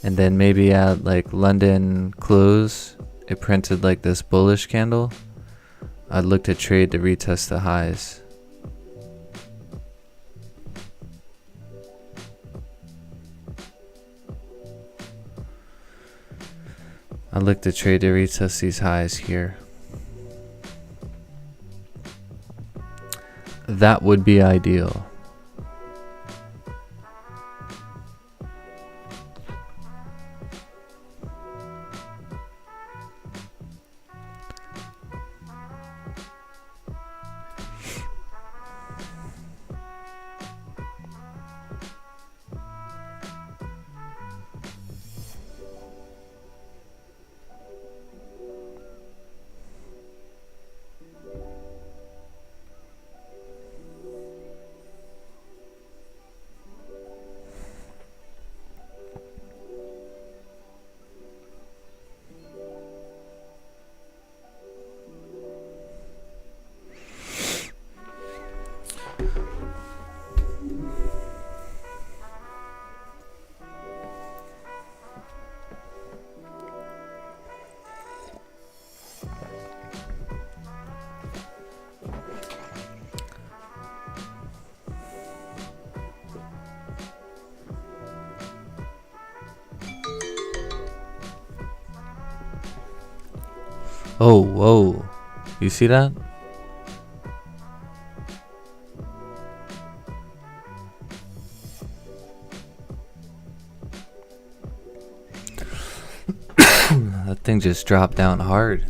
and then maybe at like London close, it printed like this bullish candle, I'd look to trade to retest the highs. I'd look to trade to retest these highs here. That would be ideal. Oh, whoa. You see that? That thing just dropped down hard.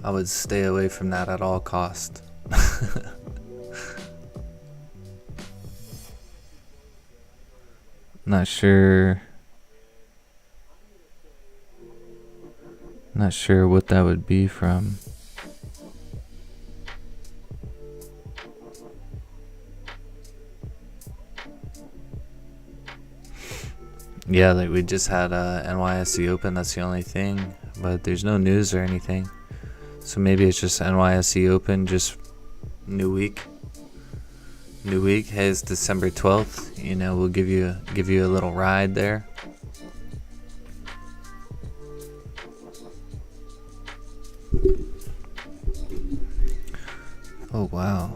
I would stay away from that at all cost. Not sure what that would be from. Yeah, like we just had NYSE open, that's the only thing, but there's no news or anything. So maybe it's just NYSE open, just new week. New week. Hey, it's December 12th. You know, we'll give you a little ride there. Oh wow.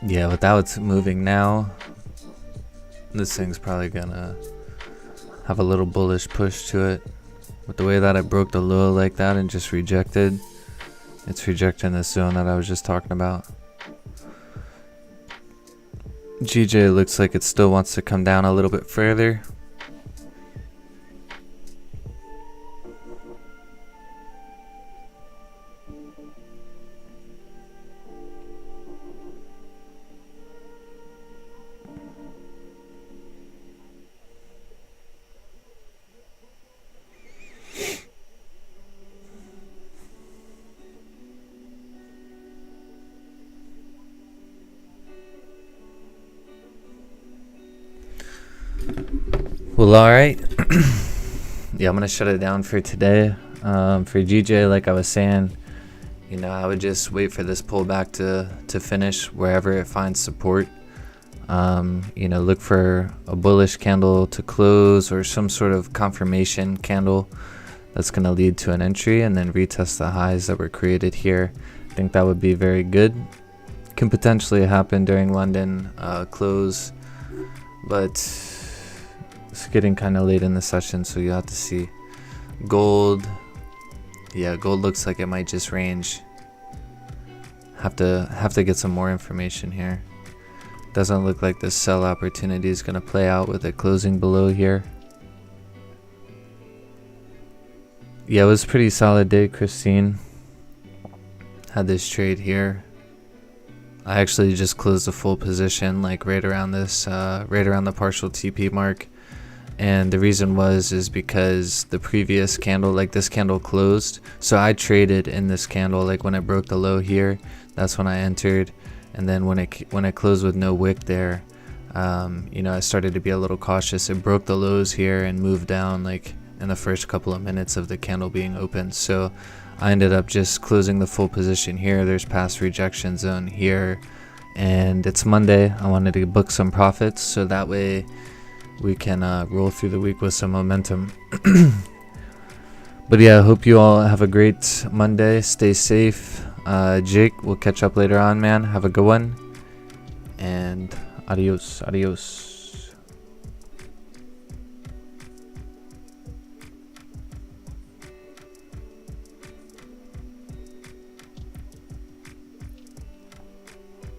Yeah, with how it's moving now, this thing's probably gonna have a little bullish push to it. With the way that it broke the low like that and just rejected, it's rejecting this zone that I was just talking about. GJ looks like it still wants to come down a little bit further. Well, alright. Yeah, I'm gonna shut it down for today. For GJ, like I was saying, you know, I would just wait for this pullback to finish wherever it finds support. You know, look for a bullish candle to close or some sort of confirmation candle that's going to lead to an entry, and then retest the highs that were created here. I think that would be very good. Can potentially happen during London close, but it's getting kind of late in the session, so you have to see. Gold, yeah, gold looks like it might just range. Have to get some more information here. Doesn't look like this sell opportunity is going to play out with it closing below here. Yeah, it was a pretty solid day, Christine. Had this trade here. I actually just closed a full position, like right around this, right around the partial TP mark. And the reason is because the previous candle, like this candle closed. So I traded in this candle, like when it broke the low here, that's when I entered. And then when it closed with no wick there, you know, I started to be a little cautious. It broke the lows here and moved down like in the first couple of minutes of the candle being open. So I ended up just closing the full position here. There's past rejection zone here, and it's Monday. I wanted to book some profits so that way we can roll through the week with some momentum. But yeah, I hope you all have a great Monday. Stay safe. Jake, we'll catch up later on, man. Have a good one, and adios.